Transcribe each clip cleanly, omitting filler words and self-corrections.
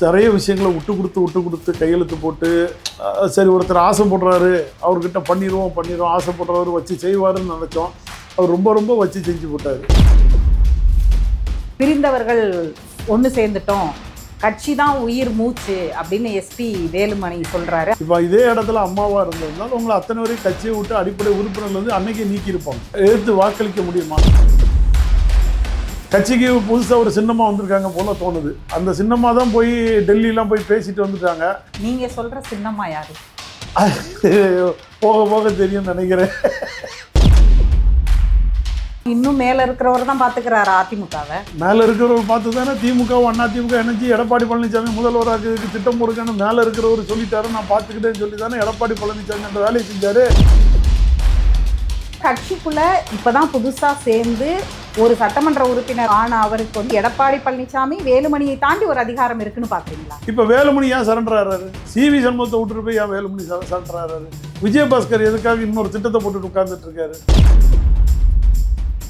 நிறைய விஷயங்களை விட்டு கொடுத்து கையெழுத்து போட்டு சரி ஒருத்தர் ஆசைப்படுறாரு அவர்கிட்ட பண்ணிடுவோம் ஆசைப்படுறவர் வச்சு செய்வாருன்னு நினச்சோம். அவர் ரொம்ப வச்சு செஞ்சு போட்டார். பிரிந்தவர்கள் ஒன்று சேர்ந்துட்டோம், கட்சி தான் உயிர் மூச்சு அப்படின்னு எஸ்பி வேலுமணி சொல்றாரு. இப்போ இதே இடத்துல அம்மாவா இருந்ததுனால உங்களை அத்தனை வரையும் கட்சியை விட்டு அடிப்படை உறுப்பினர்லேருந்து அன்னைக்கே நீக்கியிருப்பாங்க. எதிர்த்து வாக்களிக்க முடியுமா? கட்சிக்கு புதுசாக ஒரு சின்னமாக வந்திருக்காங்க போல தோணுது. அந்த சின்னமாக தான் போய் டெல்லியெலாம் போய் பேசிட்டு வந்துட்டாங்க. நீங்க சொல்ற சின்னம்மா யாரு? போக தெரியும் நினைக்கிறேன். இன்னும் மேல இருக்கிறவர் தான் பாத்துக்கிறாரு அதிமுகவை. மேல இருக்கிறவர் பார்த்து தானே திமுகவும் அதிமுக இணைஞ்சு எடப்பாடி பழனிசாமி முதல்வராக்கு திட்டம் போடுக்கன்னு மேல இருக்கிறவர் சொல்லிட்டாரு. நான் பார்த்துக்கிட்டேன்னு சொல்லி தானே எடப்பாடி பழனிசாமி அந்த வேலையை செஞ்சாரு. கட்சிக்குள்ள இப்பதான் புதுசா சேர்ந்து ஒரு சட்டமன்ற உறுப்பினர் ஆன அவருக்கு வந்து எடப்பாடி பழனிசாமி வேலுமணியை தாண்டி ஒரு அதிகாரம் இருக்குன்னு பாக்குறீங்களா? இப்ப வேலுமணி ஏன் சரண்டர் ஆறாரு? சிவி சண்முகத்தை விட்டுட்டு போய் ஏன் வேலுமணி சரண்டர் ஆறாரு? விஜயபாஸ்கர் எதுக்காக இன்னொரு திட்டத்தை போட்டுட்டு உட்கார்ந்துட்டு இருக்காரு?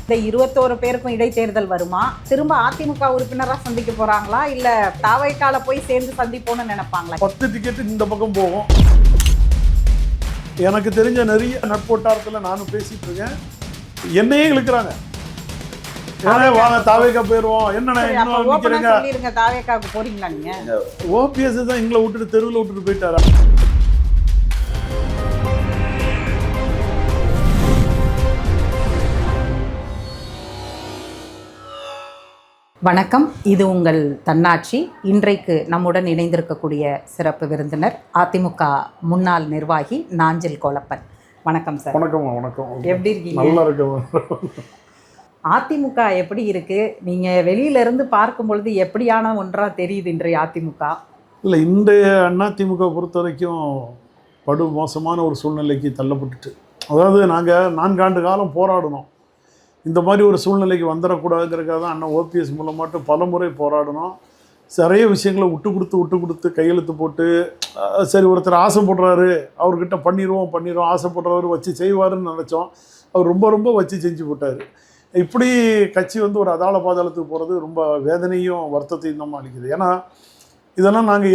இந்த 21 பேருக்கும் இடைத்தேர்தல் வருமா? திரும்ப அதிமுக உறுப்பினரா சந்திக்க போறாங்களா, இல்ல தாவைக்கால போய் சேர்ந்து சந்திப்போன்னு நினைப்பாங்களா? 10 டிக்கெட் இந்த பக்கம் போகும். எனக்கு தெரிஞ்ச நிறைய நட்போட்டாரத்தில் நானும் பேசிட்டு இருக்கேன். என்னையே இழுக்கிறாங்க. வாங்க தாவேக்கா போயிருவோம். என்ன தாவேக்காவுக்கு போறீங்களா நீங்க? ஓபிஎஸ் தான் எங்களை விட்டுட்டு தெருவில் விட்டுட்டு போயிட்டாரா? வணக்கம், இது உங்கள் தன்னாட்சி. இன்றைக்கு நம்முடன் இணைந்திருக்கக்கூடிய சிறப்பு விருந்தினர் அதிமுக முன்னாள் நிர்வாகி நாஞ்சில் கோலப்பன். வணக்கம் சார். வணக்கம். எப்படி இருக்கீங்க? நல்லா இருக்கும். அதிமுக எப்படி இருக்கு? நீங்க வெளியில இருந்து பார்க்கும் பொழுது எப்படியான ஒன்றா தெரியுது இன்றைய அதிமுக? இல்லை, இன்றைய அதிமுக பொறுத்த வரைக்கும் படு மோசமான ஒரு சூழ்நிலைக்கு தள்ளப்பட்டுட்டு. அதாவது நாங்கள் 4 ஆண்டு காலம் போராடணும், இந்த மாதிரி ஒரு சூழ்நிலைக்கு வந்துடக்கூடாதுங்கிறதுக்காக தான் அண்ணன் ஓபிஎஸ் மூலமாட்டு பல முறை போராடணும். நிறைய விஷயங்களை விட்டு கொடுத்து கையெழுத்து போட்டு சரி ஒருத்தர் ஆசைப்படுறாரு அவர்கிட்ட பண்ணிடுவோம் ஆசைப்படுறவர் வச்சு செய்வாருன்னு நினச்சோம். அவர் ரொம்ப வச்சு செஞ்சு போட்டார். இப்படி கட்சி வந்து ஒரு அதாள பாதாளத்துக்கு போகிறது ரொம்ப வேதனையும் வருத்தத்தையும் தான் அளிக்குது. ஏன்னா இதெல்லாம் நாங்கள்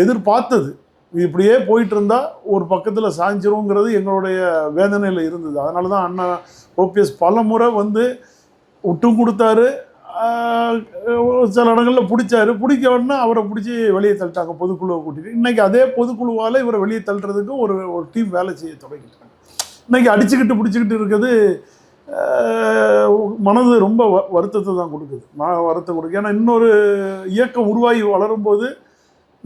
எதிர்பார்த்தது. இப்படியே போயிட்டு இருந்தால் ஒரு பக்கத்தில் சாய்ஞ்சிருங்கிறது எங்களுடைய வேதனையில் இருந்தது. அதனால தான் அண்ணா ஓபிஎஸ் பல முறை வந்து விட்டும் கொடுத்தாரு. சில இடங்களில் பிடிக்க உடனே அவரை பிடிச்சி வெளியே தள்ளிட்டாங்க, பொதுக்குழுவை கூட்டிட்டு. இன்றைக்கி அதே பொதுக்குழுவால் இவரை வெளியே தள்ளுறதுக்கு ஒரு டீம் வேலை செய்ய தொடங்கிட்டாங்க. இன்றைக்கி அடிச்சுக்கிட்டு பிடிச்சிக்கிட்டு இருக்கிறது மனது ரொம்ப வருத்தத்தை தான் கொடுக்குது. வருத்தம் கொடுக்குது. ஏன்னா இன்னொரு இயக்கம் உருவாகி வளரும்போது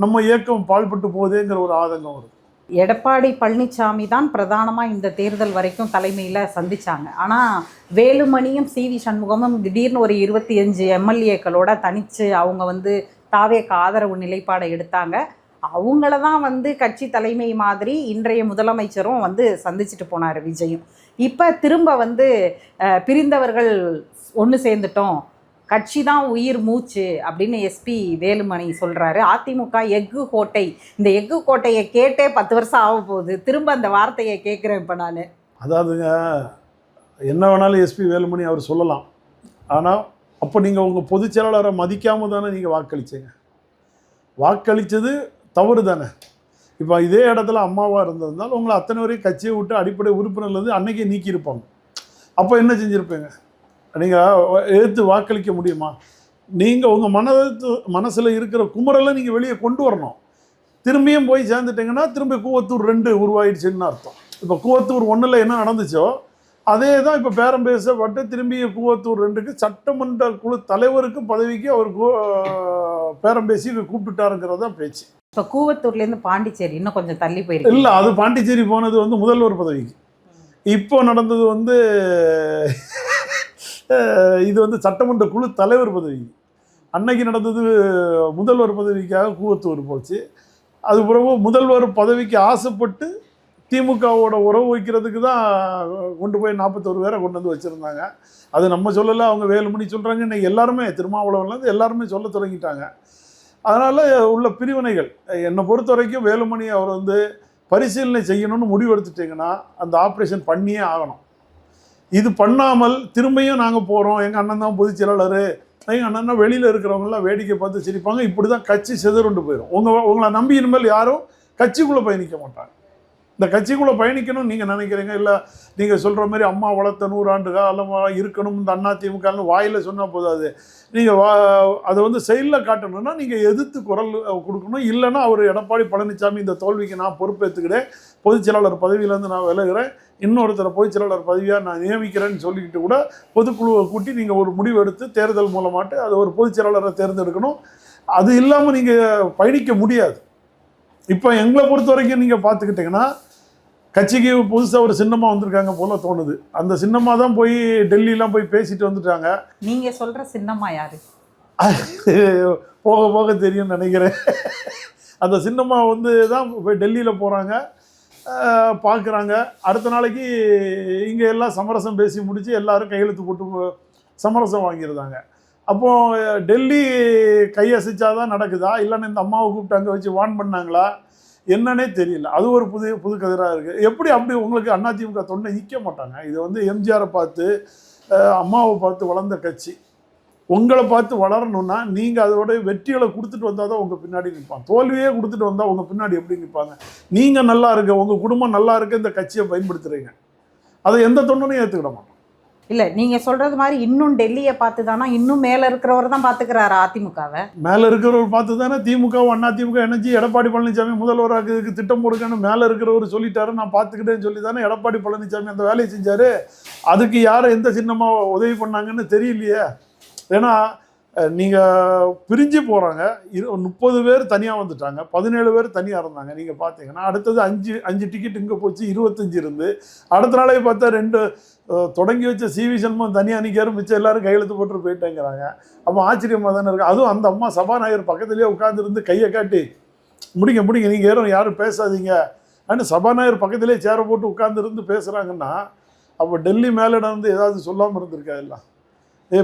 நம்ம இயக்கம் பாழ்பட்டு போதேங்கிற ஒரு ஆதங்கம் வருது. எடப்பாடி பழனிசாமி தான் பிரதானமாக இந்த தேர்தல் வரைக்கும் தலைமையில் சந்தித்தாங்க. ஆனால் வேலுமணியும் சிவி சண்முகமும் திடீர்னு ஒரு 25 எம்எல்ஏக்களோட தனித்து அவங்க வந்து தாவேக்கு ஆதரவு நிலைப்பாடை எடுத்தாங்க. அவங்கள தான் வந்து கட்சி தலைமை மாதிரி இன்றைய முதலமைச்சரும் வந்து சந்திச்சுட்டு போனார் விஜயும். இப்போ திரும்ப வந்து பிரிந்தவர்கள் ஒன்று சேர்ந்துட்டோம், கட்சி தான் உயிர் மூச்சு அப்படின்னு எஸ்பி வேலுமணி சொல்கிறாரு. அதிமுக எஃகு கோட்டை, இந்த எஃகு கோட்டையை கேட்டே 10 வருஷம் ஆக போகுது. திரும்ப அந்த வார்த்தையை கேட்குறேன் இப்போ நான். அதாவதுங்க, என்ன வேணாலும் எஸ்பி வேலுமணி அவர் சொல்லலாம். ஆனால் அப்போ நீங்கள் உங்கள் பொதுச் செயலாளரை மதிக்காமல் தானே நீங்கள் வாக்களிச்சிங்க. வாக்களித்தது தவறு தானே. இப்போ இதே இடத்துல அம்மாவாக இருந்ததுனால உங்களை அத்தனை வரையும் கட்சியை விட்டு அடிப்படை உறுப்பினர்லேருந்து அன்னைக்கே நீக்கியிருப்பாங்க. அப்போ என்ன செஞ்சுருப்பீங்க? நீங்கள் எதிர்த்து வாக்களிக்க முடியுமா? நீங்கள் உங்கள் மனசில் இருக்கிற குமரலை நீங்கள் வெளியே கொண்டு வரணும். திரும்பியும் போய் சேர்ந்துட்டிங்கன்னா திரும்பி கூவத்தூர் 2 உருவாயிடுச்சுன்னு அர்த்தம். இப்போ கூவத்தூர் 1 என்ன நடந்துச்சோ அதே தான் இப்போ பேரம் பேசப்பட்டு திரும்பி கூவத்தூர் 2க்கு சட்டமன்ற குழு தலைவருக்கு பதவிக்கு அவர் பேரம் பேசி கூப்பிட்டுட்டாருங்கிறது தான் பேச்சு. இப்போ கூவத்தூர்லேருந்து பாண்டிச்சேரி இன்னும் கொஞ்சம் தள்ளி போயிருக்கு. இல்லை, அது பாண்டிச்சேரி போனது வந்து முதல்வர் பதவிக்கு. இப்போ நடந்தது வந்து இது வந்து சட்டமன்ற குழு தலைவர் பதவி. அன்னைக்கு நடந்தது முதல்வர் பதவிக்காக கூவத்தூர் போச்சு. அது பிறகு முதல்வர் பதவிக்கு ஆசைப்பட்டு திமுகவோட உறவு வைக்கிறதுக்கு தான் கொண்டு போய் 41 பேரை கொண்டு வந்து வச்சுருந்தாங்க. அது நம்ம சொல்லலை, அவங்க வேலுமணி சொல்கிறாங்க. இன்றைக்கி எல்லாருமே திருமாவளவன்லேருந்து எல்லாருமே சொல்ல தொடங்கிட்டாங்க. அதனால் உள்ள பிரிவினைகள் என்னை பொறுத்த வரைக்கும் வேலுமணி அவர் வந்து பரிசீலனை செய்யணும்னு முடிவெடுத்துட்டிங்கன்னா அந்த ஆப்ரேஷன் பண்ணியே ஆகணும். இது பண்ணாமல் திரும்பியும் நாங்கள் போகிறோம், எங்கள் அண்ணன் தான் பொதுச் செயலாளர், எங்கள் அண்ணன்னா வெளியில் இருக்கிறவங்களாம் வேடிக்கை பார்த்து சிரிப்பாங்க. இப்படி தான் கட்சி சிதறுண்டு போயிடும். உங்களை நம்பி இனிமேல் யாரும் கட்சிக்குள்ளே பயணிக்க மாட்டாங்க. இந்த கட்சிக்குள்ளே பயணிக்கணும்னு நீங்கள் நினைக்கிறீங்க, இல்லை நீங்கள் சொல்கிற மாதிரி அம்மா வளர்த்த 100 ஆண்டு காலம் இருக்கணும் இந்த அதிமுகன்னு வாயில் சொன்னால் போதாது. நீங்கள் அதை வந்து செயலில் காட்டணும்னா நீங்கள் எதிர்த்து குரல் கொடுக்கணும். இல்லைன்னா அவர் எடப்பாடி பழனிசாமி இந்த தோல்விக்கு நான் பொறுப்பேற்றுக்கிறேன், பொதுச் செயலாளர் பதவியிலேருந்து நான் விலகிறேன், இன்னொருத்தரை பொதுச் செயலாளர் பதவியாக நான் நியமிக்கிறேன்னு சொல்லிக்கிட்டு கூட பொதுக்குழுவை கூட்டி நீங்கள் ஒரு முடிவு எடுத்து தேர்தல் மூலமாட்டு அதை ஒரு பொதுச் செயலாளரை தேர்ந்தெடுக்கணும். அது இல்லாமல் நீங்கள் பயணிக்க முடியாது. இப்போ எங்களை பொறுத்த வரைக்கும் நீங்கள் பார்த்துக்கிட்டிங்கன்னா கட்சிக்கு புதுசாக ஒரு சின்னமாக வந்திருக்காங்க போல தோணுது. அந்த சின்னமாக தான் போய் டெல்லியெலாம் போய் பேசிட்டு வந்துட்டாங்க. நீங்கள் சொல்கிற சின்னம்மா யார்? போக போக தெரியும்னு நினைக்கிறேன். அந்த சின்னமாக வந்து தான் போய் டெல்லியில் போகிறாங்க, பார்க்குறாங்க. அடுத்த நாளைக்கு இங்கே எல்லாம் சமரசம் பேசி முடித்து எல்லாரும் கையெழுத்து போட்டு சமரசம் வாங்கியிருந்தாங்க. அப்போது டெல்லி கையசைச்சாதான் நடக்குதா, இல்லைன்னா இந்த அம்மாவை கூப்பிட்டு அங்கே வச்சு வான் பண்ணாங்களா என்னன்னே தெரியல. அது ஒரு புது கதிராக இருக்குது. எப்படி அப்படி உங்களுக்கு அதிமுக தொண்டை நிற்க மாட்டாங்க. இது வந்து எம்ஜிஆரை பார்த்து அம்மாவை பார்த்து வளர்ந்த கட்சி. உங்களை பார்த்து வளரணும்னா நீங்கள் அதோட வெற்றிகளை கொடுத்துட்டு வந்தால் தான் உங்கள் பின்னாடி நிற்பாங்க. தோல்வியே கொடுத்துட்டு வந்தால் உங்கள் பின்னாடி எப்படி நிற்பாங்க? நீங்கள் நல்லா இருக்க, உங்கள் குடும்பம் நல்லா இருக்க இந்த கட்சியை பயன்படுத்துகிறீங்க, அதை எந்த தொண்டனையும் ஏற்றுக்கிட மாட்டோம். இல்லை, நீங்கள் சொல்கிறது மாதிரி இன்னும் டெல்லியை பார்த்து தானா, இன்னும் மேலே இருக்கிறவர் தான் பார்த்துக்கிறாரு அதிமுகவை. மேலே இருக்கிறவர் பார்த்து தானே திமுகவும் அதிமுக இணைஞ்சி எடப்பாடி பழனிசாமி முதல்வராக திட்டம் போடுக்கன்னு மேலே இருக்கிறவர் சொல்லிட்டாரு, நான் பார்த்துக்கிட்டேன்னு சொல்லி தானே எடப்பாடி பழனிசாமி அந்த வேலையை செஞ்சார். அதுக்கு யார் எந்த சின்னமாக உதவி பண்ணாங்கன்னு தெரியலையே. ஏன்னா நீங்கள் பிரிஞ்சு போகிறாங்க, 30 பேர் தனியாக வந்துட்டாங்க, 17 பேர் தனியாக இருந்தாங்க. நீங்கள் பார்த்தீங்கன்னா அடுத்தது 5 டிக்கெட் இங்கே போச்சு, 25 இருந்து அடுத்த நாளே பார்த்தா 2 தொடங்கி வச்ச சிவி சண்முகம் தனியாக நிற்காரு, மிச்சம் எல்லாரும் கையெழுத்து போட்டு போயிட்டேங்கிறாங்க. அப்போ ஆச்சரியமாக தானே இருக்குது. அதுவும் அந்த அம்மா சபாநாயகர் பக்கத்துலேயே உட்காந்துருந்து கையை காட்டி முடிங்க நீங்கள் யாரும் பேசாதீங்க ஆனால் சபாநாயகர் பக்கத்துலேயே சேரை போட்டு உட்காந்துருந்து பேசுகிறாங்கன்னா அப்போ டெல்லி மேலிடம் வந்து ஏதாவது சொல்லாமல் இருந்திருக்கா? எல்லாம்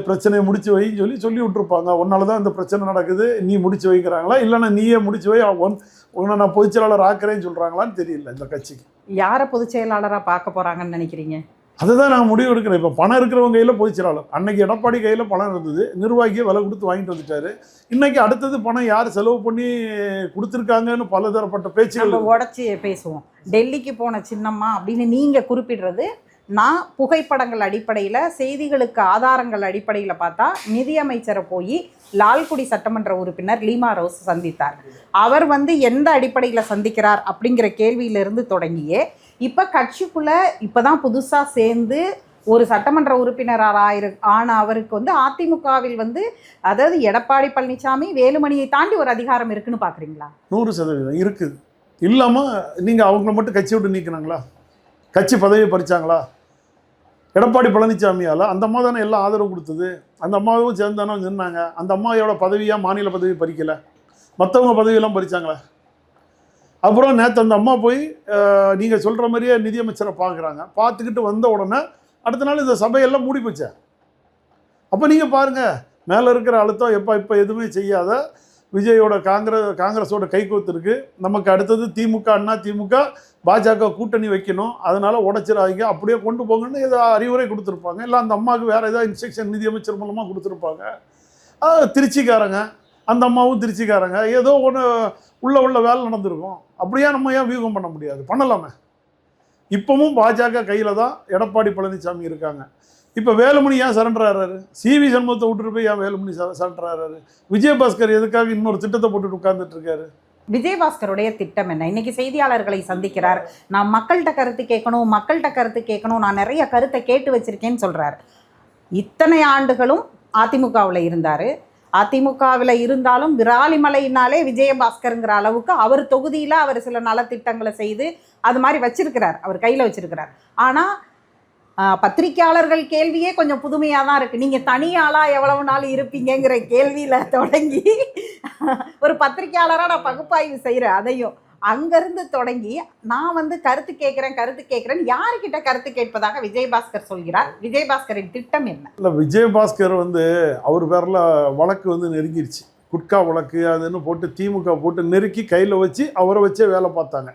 பிரச்சனையை முடிச்சு வைன்னு சொல்லி விட்டுருப்பாங்க. உன்னால தான் இந்த பிரச்சனை நடக்குது, நீ முடிச்சு வைக்கிறாங்களா, இல்லைன்னா நீயே முடிச்சு வை, உன்னை நான் பொதுச் செயலாளர் ஆக்குறேன்னு சொல்கிறாங்களான்னு தெரியல. இந்த கட்சிக்கு யாரை பொதுச் செயலாளராக பார்க்க போகிறாங்கன்னு நினைக்கிறீங்க? அதுதான் நான் முடிவு எடுக்கிறேன். இப்போ பணம் இருக்கிறவங்க கையில் பொதுச் செயலாளர், அன்னைக்கு எடப்பாடி கையில் பணம் இருந்தது, நிர்வாகியை விலை கொடுத்து வாங்கிட்டு வந்துட்டாரு. இன்னைக்கு அடுத்தது பணம் யார் செலவு பண்ணி கொடுத்துருக்காங்கன்னு பலதரப்பட்ட பேச்சுகள் உடச்சி பேசுவோம். டெல்லிக்கு போன சின்னம்மா அப்படின்னு நீங்கள் குறிப்பிடுறது, நான் புகைப்படங்கள் அடிப்படையில், செய்திகளுக்கு ஆதாரங்கள் அடிப்படையில் பார்த்தா நிதியமைச்சரை போய் லால்குடி சட்டமன்ற உறுப்பினர் லீமா ரோஸ் சந்தித்தார். அவர் வந்து எந்த அடிப்படையில் சந்திக்கிறார் அப்படிங்கிற கேள்வியிலிருந்து தொடங்கியே இப்போ கட்சிக்குள்ளே இப்போ தான் புதுசாக சேர்ந்து ஒரு சட்டமன்ற உறுப்பினராக ஆன அவருக்கு வந்து அதிமுகவில் வந்து, அதாவது எடப்பாடி பழனிசாமி வேலுமணியை தாண்டி ஒரு அதிகாரம் இருக்குன்னு பார்க்குறீங்களா? 100% இருக்குது. இல்லாமல் நீங்கள் அவங்கள மட்டும் கட்சி விட்டு நீக்கினாங்களா? கட்சி பதவியை பறிச்சாங்களா? எடப்பாடி பழனிசாமியால் அந்த அம்மா தானே எல்லாம் ஆதரவு கொடுத்தது, அந்த அம்மாவும் சேர்ந்தானோ நின்னாங்க. அந்த அம்மாவோட பதவியாக மாநில பதவி பறிக்கலை, மற்றவங்க பதவியெல்லாம் பறிச்சாங்களே. அப்புறம் நேற்று அந்த அம்மா போய் நீங்கள் சொல்கிற மாதிரியே நிதியமைச்சரை பார்க்குறாங்க. பார்த்துக்கிட்டு வந்த உடனே அடுத்த நாள் இந்த சபையெல்லாம் மூடி போச்சேன். அப்போ நீங்கள் பாருங்கள், மேலே இருக்கிற அழுத்தம் இப்போ எதுவுமே செய்யாத விஜயோட காங்கிரஸோட கைகோத்து இருக்குது. நமக்கு அடுத்தது திமுக அதிமுக பாஜக கூட்டணி வைக்கணும், அதனால் உடைச்சிடாதீங்க, அப்படியே கொண்டு போங்கன்னு ஏதோ அறிவுரை கொடுத்துருப்பாங்க. இல்லை அந்த அம்மாவுக்கு வேறு ஏதாவது இன்ஸ்ட்ரக்ஷன் நிதியமைச்சர் மூலமாக கொடுத்துருப்பாங்க. திருச்சிக்காரங்க, அந்த அம்மாவும் திருச்சிக்காரங்க, ஏதோ ஒன்று உள்ள வேலை நடந்திருக்கும். அப்படியே நம்ம ஏன் வியூகம் பண்ண முடியாது? பண்ணலாமே. இப்போவும் பாஜக கையில் தான் எடப்பாடி பழனிசாமி இருக்காங்க. இப்போ வேலுமணி ஏன் சரண்டர் ஆகிறாரு? சிவி சண்முகத்தை விட்டுட்டு போய் ஏன் வேலுமணி சரண்டர் ஆகிறாரு? விஜயபாஸ்கர் எதுக்காக இன்னொரு திட்டத்தை போட்டுட்டு உட்கார்ந்துட்டு இருக்காரு? விஜயபாஸ்கருடைய திட்டம் என்ன? இன்னைக்கு செய்தியாளர்களை சந்திக்கிறார், நான் மக்கள்கிட்ட கருத்து கேட்கணும், நான் நிறைய கருத்தை கேட்டு வச்சிருக்கேன்னு சொல்கிறார். இத்தனை ஆண்டுகளும் அதிமுகவில் இருந்தார். அதிமுகவில் இருந்தாலும் விராலிமலையினாலே விஜயபாஸ்கருங்கிற அளவுக்கு அவர் தொகுதியில் அவர் சில நலத்திட்டங்களை செய்து அது மாதிரி வச்சிருக்கிறார், அவர் கையில் வச்சிருக்கிறார். ஆனால் பத்திரிக்கையாளர்கள் கேள்வியே கொஞ்சம் புதுமையாக தான் இருக்குது. நீங்கள் தனியாளாக எவ்வளவு நாள் இருப்பீங்கிற கேள்வியில் தொடங்கி ஒரு பத்திரிக்கையாளராக நான் பகுப்பாய்வு செய்கிறேன். அதையும் அங்கேருந்து தொடங்கி நான் வந்து கருத்து கேட்குறேன் யாருக்கிட்ட கருத்து கேட்பதாக விஜயபாஸ்கர் சொல்கிறார். விஜயபாஸ்கரின் திட்டம் என்ன? இல்லை, விஜயபாஸ்கர் வந்து அவர் பேரில் வழக்கு வந்து நெருங்கிருச்சு. குட்கா வழக்கு அதுன்னு போட்டு திமுக போட்டு நெருக்கி கையில் வச்சு அவரை வச்சே வேலை பார்த்தாங்க.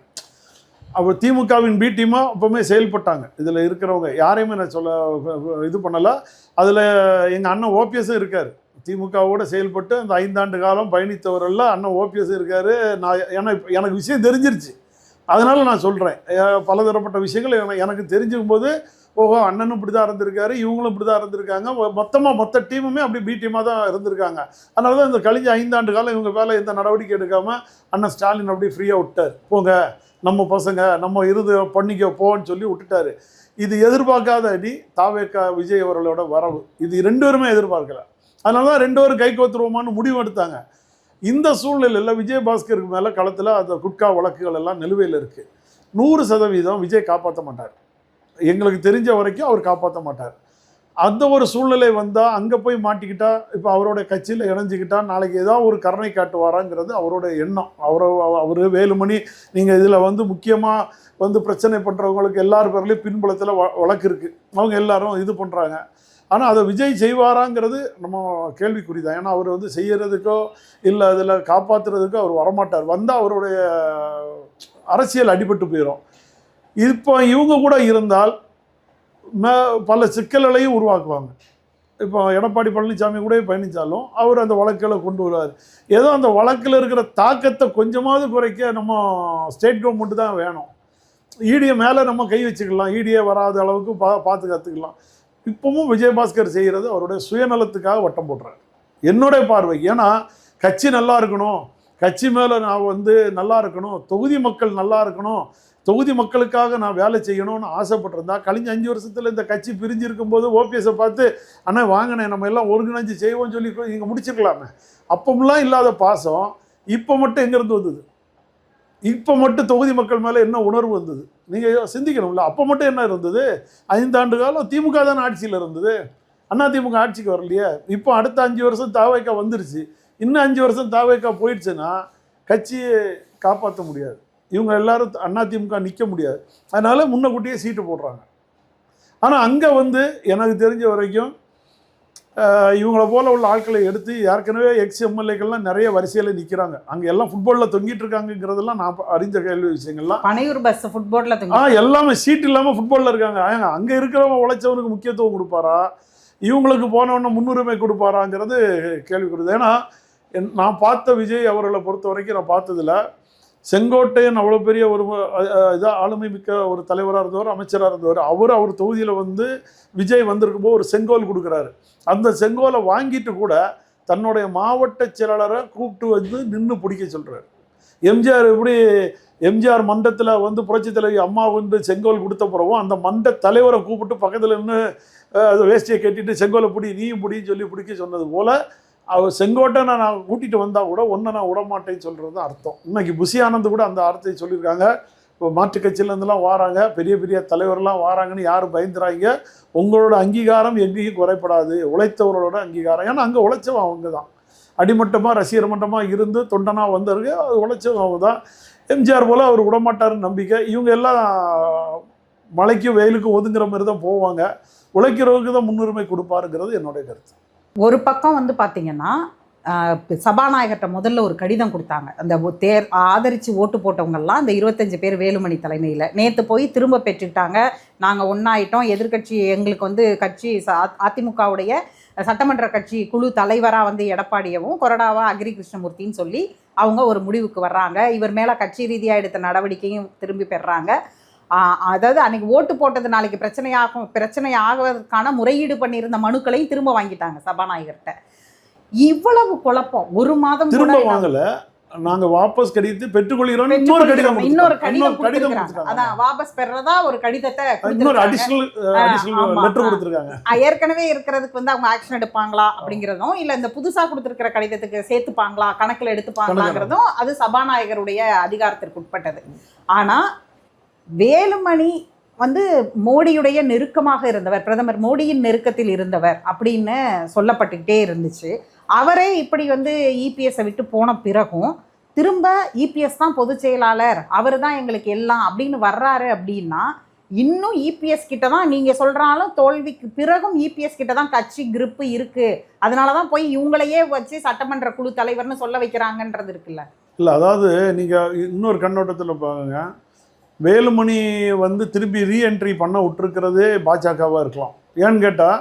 அவர் திமுகவின் பி டீமாக எப்பவுமே செயல்பட்டாங்க. இதில் இருக்கிறவங்க யாரையுமே நான் இது பண்ணலை. அதில் எங்கள் அண்ணன் ஓபிஎஸும் இருக்கார். திமுகவோட செயல்பட்டு அந்த 5 ஆண்டு காலம் பயணித்தவரெல்லாம் அண்ணன் ஓபிஎஸ் இருக்கார். நான் எனக்கு விஷயம் தெரிஞ்சிருச்சு, அதனால் நான் சொல்கிறேன். பலதரப்பட்ட விஷயங்கள் எனக்கு தெரிஞ்சுக்கும் போது ஓஹோ அண்ணனும் இப்படி தான் இருந்திருக்காரு, இவங்களும் இப்படி தான் இருந்திருக்காங்க, மொத்த டீமுமே அப்படி பி டீமாக தான் இருந்திருக்காங்க. அதனால தான் இந்த கழிஞ்ச 5 ஆண்டு காலம் இவங்க மேலே எந்த நடவடிக்கை எடுக்காமல் அண்ணன் ஸ்டாலின் அப்படி ஃப்ரீயாக விட்டார். போங்க நம்ம பசங்க நம்ம பண்ணிக்க போன்னு சொல்லி விட்டுட்டாரு. இது எதிர்பார்க்காத அடி தாவேக்கா விஜய் அவர்களோட வரவு. இது 2 பேருமே எதிர்பார்க்கல. அதனால தான் 2 பேரும் கை கோத்துருவோமான்னு முடிவு எடுத்தாங்க. இந்த சூழ்நிலையில் விஜயபாஸ்கருக்கு மேலே களத்தில் அந்த குட்கா வழக்குகள் எல்லாம் நிலுவையில் இருக்குது. 100% விஜய் காப்பாற்ற மாட்டார். எங்களுக்கு தெரிஞ்ச வரைக்கும் அவர் காப்பாற்ற மாட்டார். அந்த ஒரு சூழ்நிலை வந்தால் அங்கே போய் மாட்டிக்கிட்டா, இப்போ அவரோட கட்சியில் இணைஞ்சிக்கிட்டா நாளைக்கு ஏதாவது ஒரு கருணை காட்டுவாராங்கிறது அவரோட எண்ணம். அவர் வேலுமணி நீங்கள் இதில் முக்கியமாக பிரச்சனை பண்ணுறவங்களுக்கு எல்லார் பேர்லேயும் பின்புலத்தில் வழக்கு இருக்குது, அவங்க எல்லாரும் இது பண்ணுறாங்க. ஆனால் அதை விஜய் செய்வாராங்கிறது நம்ம கேள்விக்குறி தான். ஏன்னா அவர் செய்யறதுக்கோ இல்லை அதில் காப்பாற்றுறதுக்கோ அவர் வரமாட்டார். வந்தால் அவருடைய அரசியல் அடிபட்டு போயிடும். இப்போ இவங்க கூட இருந்தால் பல சிக்கல்களையும் உருவாக்குவாங்க. இப்போ எடப்பாடி பழனிசாமி கூட பயணித்தாலும் அவர் அந்த வழக்குகளை கொண்டு வருவார். ஏதோ அந்த வழக்கில் இருக்கிற தாக்கத்தை கொஞ்சமாவது குறைக்க நம்ம ஸ்டேட் கவர்மெண்ட்டு தான் வேணும். ஈடியை மேலே நம்ம கை வச்சுக்கலாம், ஈடியே வராத அளவுக்கு பார்த்து கற்றுக்கலாம். இப்பவும் விஜயபாஸ்கர் செய்கிறது அவருடைய சுயநலத்துக்காக வட்டம் போடுறாரு என்னுடைய பார்வை. ஏன்னா கட்சி நல்லா இருக்கணும், கட்சி மேலே நான் நல்லா இருக்கணும், தொகுதி மக்கள் நல்லா இருக்கணும், தொகுதி மக்களுக்காக நான் வேலை செய்யணும்னு ஆசைப்பட்டிருந்தா கழிஞ்ச 5 வருஷத்தில் இந்த கட்சி பிரிஞ்சு இருக்கும்போது ஓபிஎஸை பார்த்து அண்ணா வாங்கினேன் நம்ம எல்லாம் ஒருங்கிணைஞ்சு செய்வோம்னு சொல்லி நீங்கள் முடிச்சிருக்கலாமே. அப்பமெல்லாம் இல்லாத பாசம் இப்போ மட்டும் எங்கேருந்து வந்தது? இப்போ மட்டும் தொகுதி மக்கள் மேலே என்ன உணர்வு வந்தது? நீங்கள் சிந்திக்கணும்ல. அப்போ மட்டும் என்ன இருந்தது? 5 ஆண்டு காலம் திமுக தானே ஆட்சியில் இருந்தது, அண்ணா திமுக ஆட்சிக்கு வரலையே. இப்போ அடுத்த 5 வருஷம் தாவேக்கா வந்துருச்சு. இன்னும் 5 வருஷம் தாவேக்கா போயிடுச்சுன்னா கட்சியை காப்பாற்ற முடியாது. இவங்க எல்லாரும் அண்ணா திமுக நிற்க முடியாது. அதனால் முன்னக்கூட்டியே சீட்டு போடுறாங்க. ஆனால் அங்கே எனக்கு தெரிஞ்ச வரைக்கும் இவங்களை போல் உள்ள ஆட்களை எடுத்து ஏற்கனவே எம்எல்ஏக்கள்லாம் நிறைய வரிசையில் நிற்கிறாங்க. அங்கே எல்லாம் ஃபுட்பாலில் தொங்கிட்டு இருக்காங்கிறதெல்லாம் நான் அறிஞ்ச கேள்வி விஷயங்கள்லாம். பனையூர் பஸ் ஃபுட்பாலில் எல்லாமே சீட் இல்லாமல் ஃபுட்பாலில் இருக்காங்க. அங்கே இருக்கிறவங்க உழைச்சவனுக்கு முக்கியத்துவம் கொடுப்பாரா, இவங்களுக்கு போனவொன்னே முன்னுரிமை கொடுப்பாராங்கிறது கேள்விப்படுது. ஏன்னா நான் பார்த்த விஜய் அவர்களை பொறுத்த வரைக்கும் நான் பார்த்ததில்ல. செங்கோட்டையன் அவ்வளோ பெரிய ஒரு ஆளுமை மிக்க ஒரு தலைவராக இருந்தவர், அமைச்சராக இருந்தவர். அவர் தொகுதியில் விஜய் வந்திருக்கும்போது ஒரு செங்கோல் கொடுக்குறாரு. அந்த செங்கோலை வாங்கிட்டு கூட தன்னுடைய மாவட்ட செயலாளரை கூப்பிட்டு நின்று பிடிக்க சொல்கிறார். எம்ஜிஆர் எப்படி எம்ஜிஆர் மன்றத்தில் புரட்சி தலைவி அம்மா செங்கோல் கொடுத்த பிறகும் அந்த மன்ற தலைவரை கூப்பிட்டு பக்கத்தில் நின்று வேஷ்டியை கட்டிட்டு செங்கோலை பிடி நீயும் பிடின்னு சொல்லி பிடிக்க சொன்னது போல் அவர் செங்கோட்டனை நான் கூட்டிகிட்டு வந்தால் கூட ஒன்றை நான் விடமாட்டேன்னு சொல்கிறது அர்த்தம். இன்னைக்கு புஷி ஆனந்த் கூட அந்த வார்த்தையை சொல்லியிருக்காங்க. இப்போ மாற்றுக் கட்சியிலேருந்துலாம் வராங்க, பெரிய பெரிய தலைவர்லாம் வராங்கன்னு யாரும் பயந்துறாங்க. உங்களோட அங்கீகாரம் எங்கேயும் குறைப்படாது, உழைத்தவர்களோட அங்கீகாரம். ஏன்னா அங்கே உழைச்சவன் அவங்க தான். அடிமட்டமாக ரசிகர் மட்டமாக இருந்து தொண்டனாக வந்தவர்கள் அது உழைச்சவன் அவங்க தான். எம்ஜிஆர் போல் அவர் விடமாட்டாருன்னு நம்பிக்கை. இவங்க எல்லாம் மழைக்கும் வெயிலுக்கும் ஒதுங்குற மாதிரி தான் போவாங்க. உழைக்கிறவருக்கு தான் முன்னுரிமை கொடுப்பாருங்கிறது என்னுடைய கருத்து. ஒரு பக்கம் பார்த்தீங்கன்னா சபாநாயகர்கிட்ட முதல்ல ஒரு கடிதம் கொடுத்தாங்க. அந்த ஆதரித்து ஓட்டு போட்டவங்கெல்லாம் அந்த 25 பேர் வேலுமணி தலைமையில் நேற்று போய் திரும்ப பெற்றுக்கிட்டாங்க. நாங்கள் ஒன்றாயிட்டோம், எதிர்கட்சி எங்களுக்கு கட்சி அதிமுகவுடைய சட்டமன்ற கட்சி குழு தலைவராக எடப்பாடியவும் கொறடாவா அக்ரி கிருஷ்ணமூர்த்தின்னு சொல்லி அவங்க ஒரு முடிவுக்கு வர்றாங்க. இவர் மேலே கட்சி ரீதியாக எடுத்த நடவடிக்கையும் திரும்பி பெறுறாங்க. அதாவது அன்றைக்கி ஓட்டு போட்டது நாளைக்கு பிரச்சனை ஆகுவதற்கான முறையீடு பண்ணியிருந்த மனுக்களையும் திரும்ப வாங்கிட்டாங்க சபாநாயகர்கிட்ட. இவ்வளவு குழப்பம் ஒரு மாதம் திரும்ப வாங்கல, நாங்க வாபஸ் கடிதத்தை பெற்றுக்கொள்கிறோம். இன்னொரு கடிதம் கொடுத்திருக்காங்க. அதான் வாபஸ் பெறறதா ஒரு கடிதத்தை கொடுத்திருக்காங்க. ஏற்கனவே இருக்கிறதுக்கு அவங்க ஆக்ஷன் எடுப்பாங்களா அப்படிங்கிறதும் இல்ல இந்த புதுசா கொடுத்திருக்கிற கடிதத்துக்கு சேர்த்துப்பாங்களா கணக்குல எடுத்துப்பாங்களாங்கிறதும் அது சபாநாயகருடைய அதிகாரத்திற்கு உட்பட்டது. ஆனா வேலுமணி மோடியுடைய நெருக்கமாக இருந்தவர், பிரதமர் மோடியின் நெருக்கத்தில் இருந்தவர் அப்படின்னு சொல்லப்பட்டுக்கிட்டே இருந்துச்சு. அவரே இப்படி இபிஎஸ்ஸை விட்டு போன பிறகும் திரும்ப இபிஎஸ் தான் பொதுச் செயலாளர், அவர் தான் எங்களுக்கு எல்லாம் அப்படின்னு வர்றாரு. அப்படின்னா இன்னும் இபிஎஸ் கிட்ட தான் நீங்கள் சொல்கிறாலும் தோல்விக்கு பிறகும் இபிஎஸ் கிட்ட தான் கட்சி கிரிப்பு இருக்குது. அதனால தான் போய் இவங்களையே வச்சு சட்டமன்ற குழு தலைவர்னு சொல்ல வைக்கிறாங்கன்றது இருக்குல்ல. இல்லை, அதாவது நீங்கள் இன்னொரு கண்ணோட்டத்தில் பாருங்க, வேலுமணி திரும்பி ரீஎன்ட்ரி பண்ண விட்டுருக்கிறதே பாஜகவாக இருக்கலாம். ஏன்னு கேட்டால்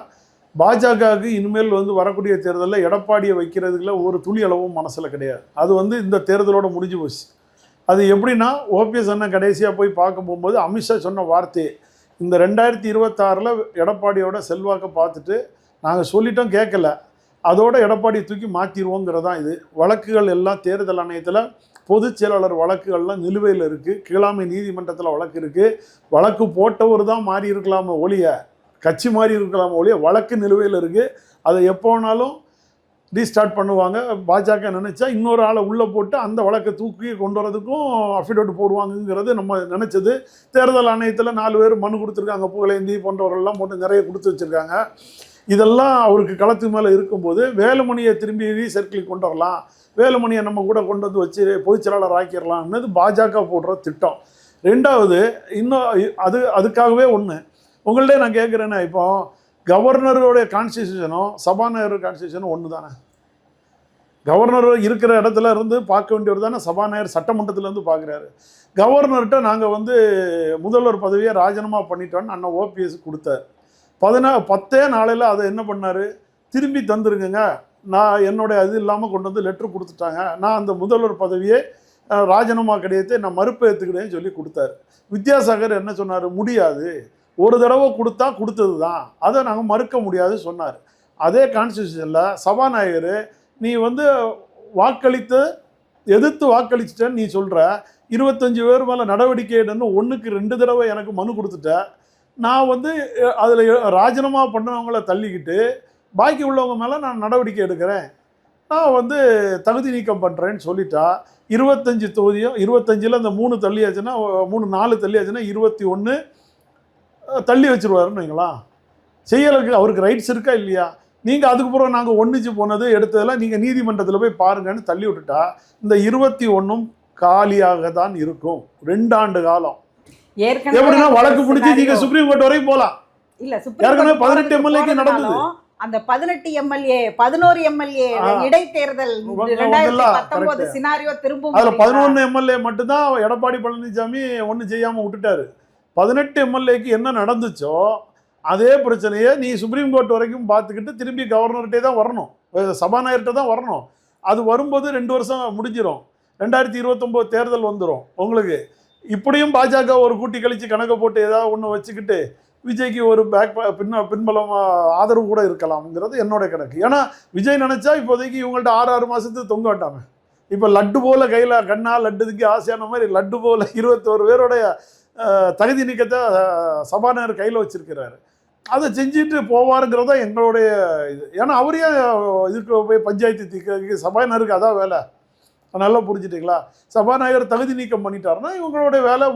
பாஜகவுக்கு இனிமேல் வந்து வரக்கூடிய தேர்தலில் எடப்பாடியை வைக்கிறதுல ஒரு துளி அளவும் மனசில் கிடையாது. அது வந்து இந்த தேர்தலோட முடிஞ்சு போச்சு. அது எப்படின்னா, ஓபிஎஸ் அண்ணன் கடைசியாக போய் பார்க்க போகும்போது அமித்ஷா சொன்ன வார்த்தையே, இந்த 2026 எடப்பாடியோட செல்வாக்கை பார்த்துட்டு நாங்கள் சொல்லிட்டோம் கேட்கல, அதோட எடப்பாடியை தூக்கி மாற்றிடுவோங்கிறது தான் இது. வழக்குகள் எல்லாம் தேர்தல் ஆணையத்தில் பொதுச் செயலாளர் வழக்குகள்லாம் நிலுவையில் இருக்குது. கீழாமை நீதிமன்றத்தில் வழக்கு இருக்குது. வழக்கு போட்டவர் தான் மாறி இருக்கலாமே ஒழிய, கட்சி மாறி இருக்கலாமே ஒழிய, வழக்கு நிலுவையில் இருக்குது. அதை எப்போ வேணாலும் ரீஸ்டார்ட் பண்ணுவாங்க. பாஜக நினச்சா இன்னொரு ஆளை உள்ளே போட்டு அந்த வழக்கை தூக்கி கொண்டு வரதுக்கும் அஃபிடவிட் போடுவாங்கங்கிறது நம்ம நினச்சது. தேர்தல் ஆணையத்தில் 4 பேர் மனு கொடுத்துருக்காங்க, புகழேந்தி போன்றவர்கள்லாம் போட்டு நிறைய கொடுத்து வச்சுருக்காங்க. இதெல்லாம் அவருக்கு களத்துக்கு மேலே இருக்கும்போது வேலுமணியை திரும்பி ரீசர்க்கிள் கொண்டு வரலாம், வேலுமணியை நம்ம கூட கொண்டு வந்து வச்சு பொதுச் செயலாளர் ஆக்கிடலாம்னது பாஜக போடுற திட்டம். ரெண்டாவது, இன்னும் அதுக்காகவே ஒன்று உங்கள்கிட்ட நான் கேட்குறேன்னா, இப்போ கவர்னருடைய கான்ஸ்டியூஷனும் சபாநாயகர் கான்ஸ்டியூஷனும் ஒன்று தானே? கவர்னர் இருக்கிற இடத்துல இருந்து பார்க்க வேண்டியவர் தானே சபாநாயகர் சட்டமன்றத்திலேருந்து பார்க்குறாரு. கவர்னர்கிட்ட நாங்கள் வந்து முதல்வர் பதவியை ராஜினாமா பண்ணிட்டோன்னு அண்ணன் ஓபிஎஸ் கொடுத்தார். 10 நாளையில் அதை என்ன பண்ணார், திரும்பி தந்துருங்க, நான் என்னுடைய அது இல்லாமல் கொண்டு வந்து லெட்ரு கொடுத்துட்டாங்க, நான் அந்த முதல்வர் பதவியை ராஜினாமா கிடையாது, நான் மறுப்பு ஏற்றுக்கிறேன்னு சொல்லி கொடுத்தாரு. வித்யாசாகர் என்ன சொன்னார், முடியாது, ஒரு தடவை கொடுத்தா கொடுத்தது தான், அதை நாங்கள் மறுக்க முடியாது சொன்னார். அதே கான்ஸ்டியூஷனில் சபாநாயகர் நீ வந்து வாக்களித்து எதிர்த்து வாக்களிச்சிட்டேன்னு நீ சொல்கிற, 25 பேர் மேலே நடவடிக்கை எடுன்னு 1க்கு 2 தடவை எனக்கு மனு கொடுத்துட்டேன், நான் வந்து அதில் ராஜினாமா பண்ணவங்கள தள்ளிக்கிட்டு பாக்கி உள்ளவங்க மேலே நான் நடவடிக்கை எடுக்கிறேன், நான் வந்து தகுதி நீக்கம் பண்ணுறேன்னு சொல்லிட்டா 25 தொகுதியும் 25ல் அந்த 3 தள்ளியாச்சுன்னா 4 தள்ளியாச்சுன்னா 21 தள்ளி வச்சுருவாருன்னு வைங்களா. செய்யறதுக்கு அவருக்கு ரைட்ஸ் இருக்கா இல்லையா? நீங்கள் அதுக்கப்புறம் நாங்கள் ஒன்றிச்சு போனது எடுத்ததெல்லாம் நீங்கள் நீதிமன்றத்தில் போய் பாருங்கன்னு தள்ளி விட்டுட்டா இந்த 21 காலியாக தான் இருக்கும் 2 ஆண்டு காலம். எப்படின்னா வழக்கு பிடிச்சி நீங்க சுப்ரீம் கோர்ட் வரைக்கும் போலாம். இல்ல, ஏற்கனவே 18 எம்எல்ஏக்கு நடந்தது. அந்த 18 எம்எல்ஏ 11 எம்எல்ஏ இடைத்தேர்தல் 2019 சினாரியோ திரும்ப அதுல 11 எம்எல்ஏ மட்டும் தான் எடப்பாடி பழனிசாமி ஒன்றும் செய்யாம விட்டுட்டாரு. 18 எம்எல்ஏக்கு என்ன நடந்துச்சோ அதே பிரச்சனையை நீ சுப்ரீம் கோர்ட் வரைக்கும் பார்த்துக்கிட்டு திரும்பி கவர்னர்கிட்டே தான் வரணும், சபாநாயகர்கிட்ட தான் வரணும். அது வரும்போது 2 வருஷம் முடிஞ்சிடும், 2029 தேர்தல் வந்துடும் உங்களுக்கு. இப்படியும் பாஜக ஒரு கூட்டி கழிச்சு கணக்கை போட்டு ஏதாவது ஒன்று வச்சுக்கிட்டு விஜய்க்கு ஒரு பின்பலம் ஆதரவு கூட இருக்கலாம்ங்கிறது என்னோட கணக்கு. ஏன்னா விஜய் நினைச்சா இப்போதைக்கு இவங்கள்ட்ட 6 மாசத்துக்கு தொங்க விட்டாங்க. இப்போ லட்டு போல கையில் கண்ணா லட்டுதுக்கு ஆசையான மாதிரி லட்டு போல 21 பேருடைய தகுதி நீக்கத்தை சபாநாயகர் கையில் வச்சிருக்கிறாரு. அதை செஞ்சுட்டு போவாருங்கிறதா எங்களுடைய இது. ஏன்னா அவரையே இதுக்கு போய் பஞ்சாயத்து சபாநாயகருக்கு அதான் வேலை. நல்லா புரிஞ்சுட்டிங்களா? சபாநாயகர் தகுதி நீக்கம் பண்ணிட்டாருன்னா இவங்களுடைய வேலை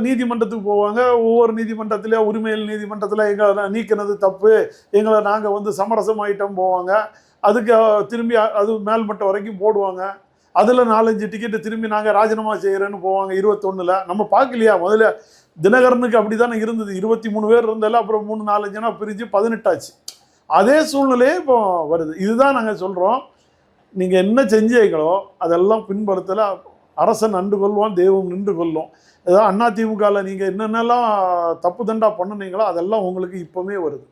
நீதிமன்றத்துக்கு போவாங்க. ஒவ்வொரு நீதிமன்றத்திலே உரிமையல் நீதிமன்றத்தில் எங்களை நீக்கினது தப்பு, எங்களை நாங்கள் வந்து சமரசம் ஆகிட்டோம் போவாங்க. அதுக்கு திரும்பி அது மேல்மட்டம் வரைக்கும் போடுவாங்க. அதில் 4-5 டிக்கெட்டு திரும்பி நாங்கள் ராஜினாமா செய்கிறேன்னு போவாங்க 21ல். நம்ம பார்க்கலையா? முதல்ல தினகரனுக்கு அப்படி தானே இருந்தது, 23 பேர் இருந்தாலும் அப்புறம் 3-4 பிரிஞ்சு 18 ஆச்சு. அதே சூழ்நிலையே இப்போ வருது. இதுதான் நாங்கள் சொல்கிறோம், நீங்கள் என்ன செஞ்சீங்களோ அதெல்லாம் பின்படுத்தலை. அரசன் அண்டு கொள்வான், தெய்வம் நின்று கொள்ளும். ஏதாவது அதிமுகவில் நீங்கள் என்னென்னலாம் தப்பு தண்டா பண்ணுனீங்களோ அதெல்லாம் உங்களுக்கு இப்போவுமே வருது.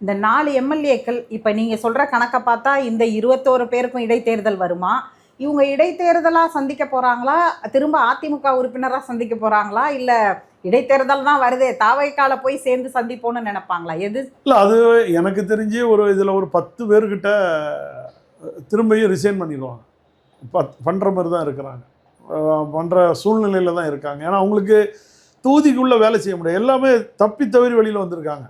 இந்த 4 எம்எல்ஏக்கள் இப்போ நீங்கள் சொல்கிற கணக்கை பார்த்தா இந்த 21 பேருக்கும் இடைத்தேர்தல் வருமா? இவங்க இடைத்தேர்தலாக சந்திக்க போகிறாங்களா, திரும்ப அதிமுக உறுப்பினராக சந்திக்க போகிறாங்களா, இல்லை இடைத்தேர்தல் தான் வருதே தாவைக்கால போய் சேர்ந்து சந்திப்போன்னு நினைப்பாங்களா? எது இல்லை, அது எனக்கு தெரிஞ்சு இதில் ஒரு 10 பேர்கிட்ட திரும்பியும் ரிசைன் பண்ணிடுவாங்க. பண்ணுற மாதிரி தான் இருக்கிறாங்க, பண்ணுற சூழ்நிலையில் தான் இருக்காங்க. ஏன்னா அவங்களுக்கு தொகுதிக்குள்ளே வேலை செய்ய முடியாது, எல்லாமே தப்பி தவறி வெளியில் வந்திருக்காங்க.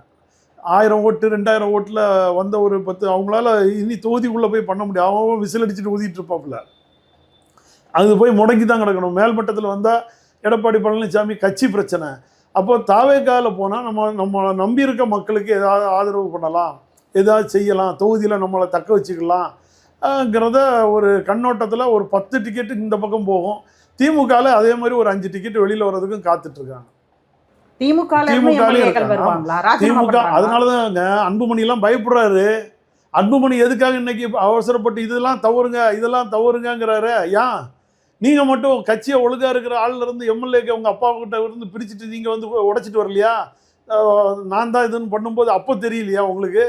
1000 ஓட்டு 2000 ஓட்டில் வந்த ஒரு 10 அவங்களால இனி தொகுதிக்குள்ளே போய் பண்ண முடியாது. அவங்க விசில் அடிச்சுட்டு ஊதிட்டு இருப்பாப்புல, அது போய் முடங்கி தான் கிடக்கணும். மேல்மட்டத்தில் வந்தால் எடப்பாடி பழனிசாமி கட்சி பிரச்சனை. அப்போ தாவேக்காவில் போனால் நம்ம நம்பி இருக்க மக்களுக்கு ஏதாவது ஆதரவு பண்ணலாம், ஏதாவது செய்யலாம், தொகுதியில் நம்மளை தக்க வச்சுக்கலாம்ங்கிறத ஒரு கண்ணோட்டத்தில் ஒரு 10 டிக்கெட்டு இந்த பக்கம் போகும். திமுகவில் அதே மாதிரி ஒரு 5 டிக்கெட் வெளியில் வர்றதுக்கும் காத்துட்ருக்காங்க. திமுக அதனாலதான் அன்புமணிலாம் பயப்படுறாரு. அன்புமணி எதுக்காக இன்னைக்கு அவசரப்பட்டு இதெல்லாம் தவறுங்கிறாரு? ஏன் நீங்கள் மட்டும் கட்சியை ஒழுங்காக இருக்கிற ஆள்ல இருந்து எம்எல்ஏக்கு அவங்க அப்பா கிட்ட இருந்து பிரிச்சுட்டு நீங்கள் வந்து உடைச்சிட்டு வரலையா? நான் தான் இதுன்னு பண்ணும்போது அப்போ தெரியலையா உங்களுக்கு?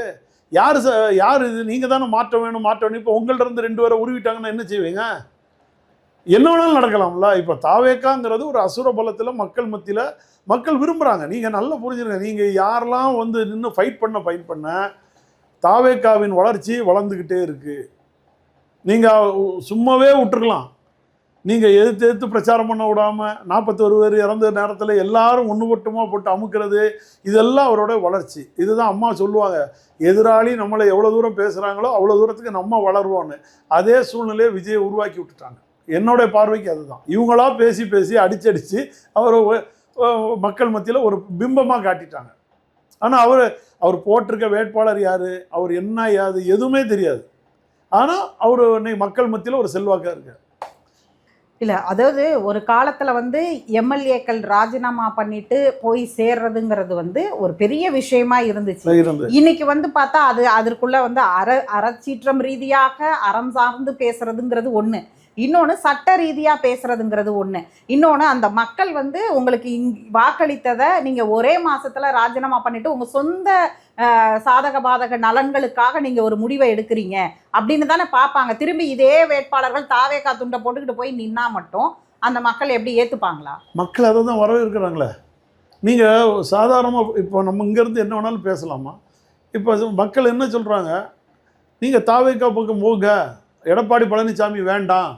யார் இது? நீங்கள் தானே மாற்ற வேணும் மாற்ற வேணும். இப்போ உங்கள்ட்ட இருந்து 2 பேரை உருவிட்டாங்கன்னா என்ன செய்வீங்க? என்ன வேணாலும் நடக்கலாம்ல. இப்போ தாவேக்காங்கிறது ஒரு அசுர பலத்தில் மக்கள் மத்தியில் மக்கள் விரும்புகிறாங்க. நீங்கள் நல்லா புரிஞ்சுருங்க. நீங்கள் யாரெல்லாம் வந்து நின்று ஃபைட் பண்ண தாவேக்காவின் வளர்ச்சி வளர்ந்துக்கிட்டே இருக்குது. நீங்கள் சும்மாவே விட்டுருக்கலாம். நீங்கள் எதிர்த்து பிரச்சாரம் பண்ண விடாமல் 41 பேர் இறந்த நேரத்தில் எல்லாரும் ஒன்றுபட்டுமாக போட்டு அமுக்கிறது, இதெல்லாம் அவரோட வளர்ச்சி. இதுதான் அம்மா சொல்லுவாங்க, எதிராளி நம்மளை எவ்வளோ தூரம் பேசுகிறாங்களோ அவ்வளோ தூரத்துக்கு நம்ம வளருவோன்னு. அதே சூழ்நிலையை விஜயை உருவாக்கி விட்டுட்டாங்க. என்னுடைய பார்வைக்கு அதுதான். இவங்களா பேசி அடிச்சு அவர் மக்கள் மத்தியில் ஒரு பிம்பமாக காட்டிட்டாங்க. ஆனால் அவர் போட்டிருக்க வேட்பாளர் யார், அவர் என்ன யாது எதுவுமே தெரியாது. ஆனால் அவர் இன்னைக்கு மக்கள் மத்தியில் ஒரு செல்வாக்காக இருக்கார். இல்லை, அதாவது ஒரு காலத்தில் வந்து எம்எல்ஏக்கள் ராஜினாமா பண்ணிட்டு போய் சேர்றதுங்கிறது வந்து ஒரு பெரிய விஷயமா இருந்துச்சு. இன்னைக்கு வந்து பார்த்தா அதற்குள்ள வந்து அறச்சீற்றம் ரீதியாக அறம் சார்ந்து பேசுறதுங்கிறது ஒன்று, இன்னொன்று சட்ட ரீதியாக பேசுறதுங்கிறது ஒன்று, இன்னொன்று அந்த மக்கள் வந்து உங்களுக்கு வாக்களித்ததை நீங்கள் ஒரே மாதத்தில் ராஜினாமா பண்ணிட்டு உங்கள் சொந்த சாதக பாதக நலன்களுக்காக நீங்கள் ஒரு முடிவை எடுக்கிறீங்க அப்படின்னு தானே பார்ப்பாங்க. திரும்பி இதே வேட்பாளர்கள் தாவேக்கா துண்டை போட்டுக்கிட்டு போய் நின்னா மட்டும் அந்த மக்கள் எப்படி ஏற்றுப்பாங்களா? மக்கள் அதை தான் வரவேற்கிறாங்களே. நீங்கள் சாதாரணமாக இப்போ நம்ம இங்கேருந்து என்ன வேணாலும் பேசலாமா? இப்போ மக்கள் என்ன சொல்கிறாங்க, நீங்கள் தாவேக்கா பக்கம் போங்க, எடப்பாடி பழனிசாமி வேண்டாம்,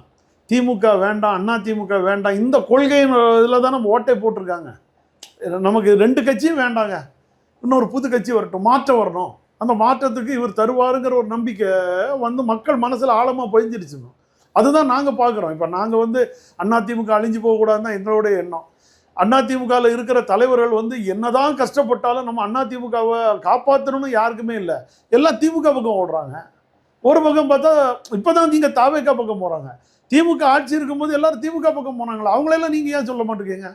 திமுக வேண்டாம், அதிமுக வேண்டாம், இந்த கொள்கையின் இதில் தான் நம்ம ஓட்டை போட்டிருக்காங்க. நமக்கு 2 கட்சியும் வேண்டாங்க, இன்னொரு புது கட்சி வரட்டும், மாற்றம் வரணும், அந்த மாற்றத்துக்கு இவர் தருவாருங்கிற ஒரு நம்பிக்கை வந்து மக்கள் மனசில் ஆழமாக பதிஞ்சிருச்சுங்க. அதுதான் நாங்கள் பார்க்குறோம். இப்போ நாங்கள் வந்து அதிமுக அழிஞ்சு போகக்கூடாதுன்னு தான் எங்களுடைய எண்ணம். அதிமுகவில் இருக்கிற தலைவர்கள் வந்து என்னதான் கஷ்டப்பட்டாலும் நம்ம அதிமுகவை காப்பாற்றணும்னு யாருக்குமே இல்லை. எல்லாம் திமுக பக்கம் ஓடுறாங்க. ஒரு பக்கம் பார்த்தா இப்போ தான் நீங்கள் தாவேக்கா பக்கம் போகிறாங்க. திமுக ஆட்சி இருக்கும்போது எல்லாரும் திமுக பக்கம் போனாங்களா? அவங்களெல்லாம் நீங்கள் ஏன் சொல்ல மாட்டேங்க?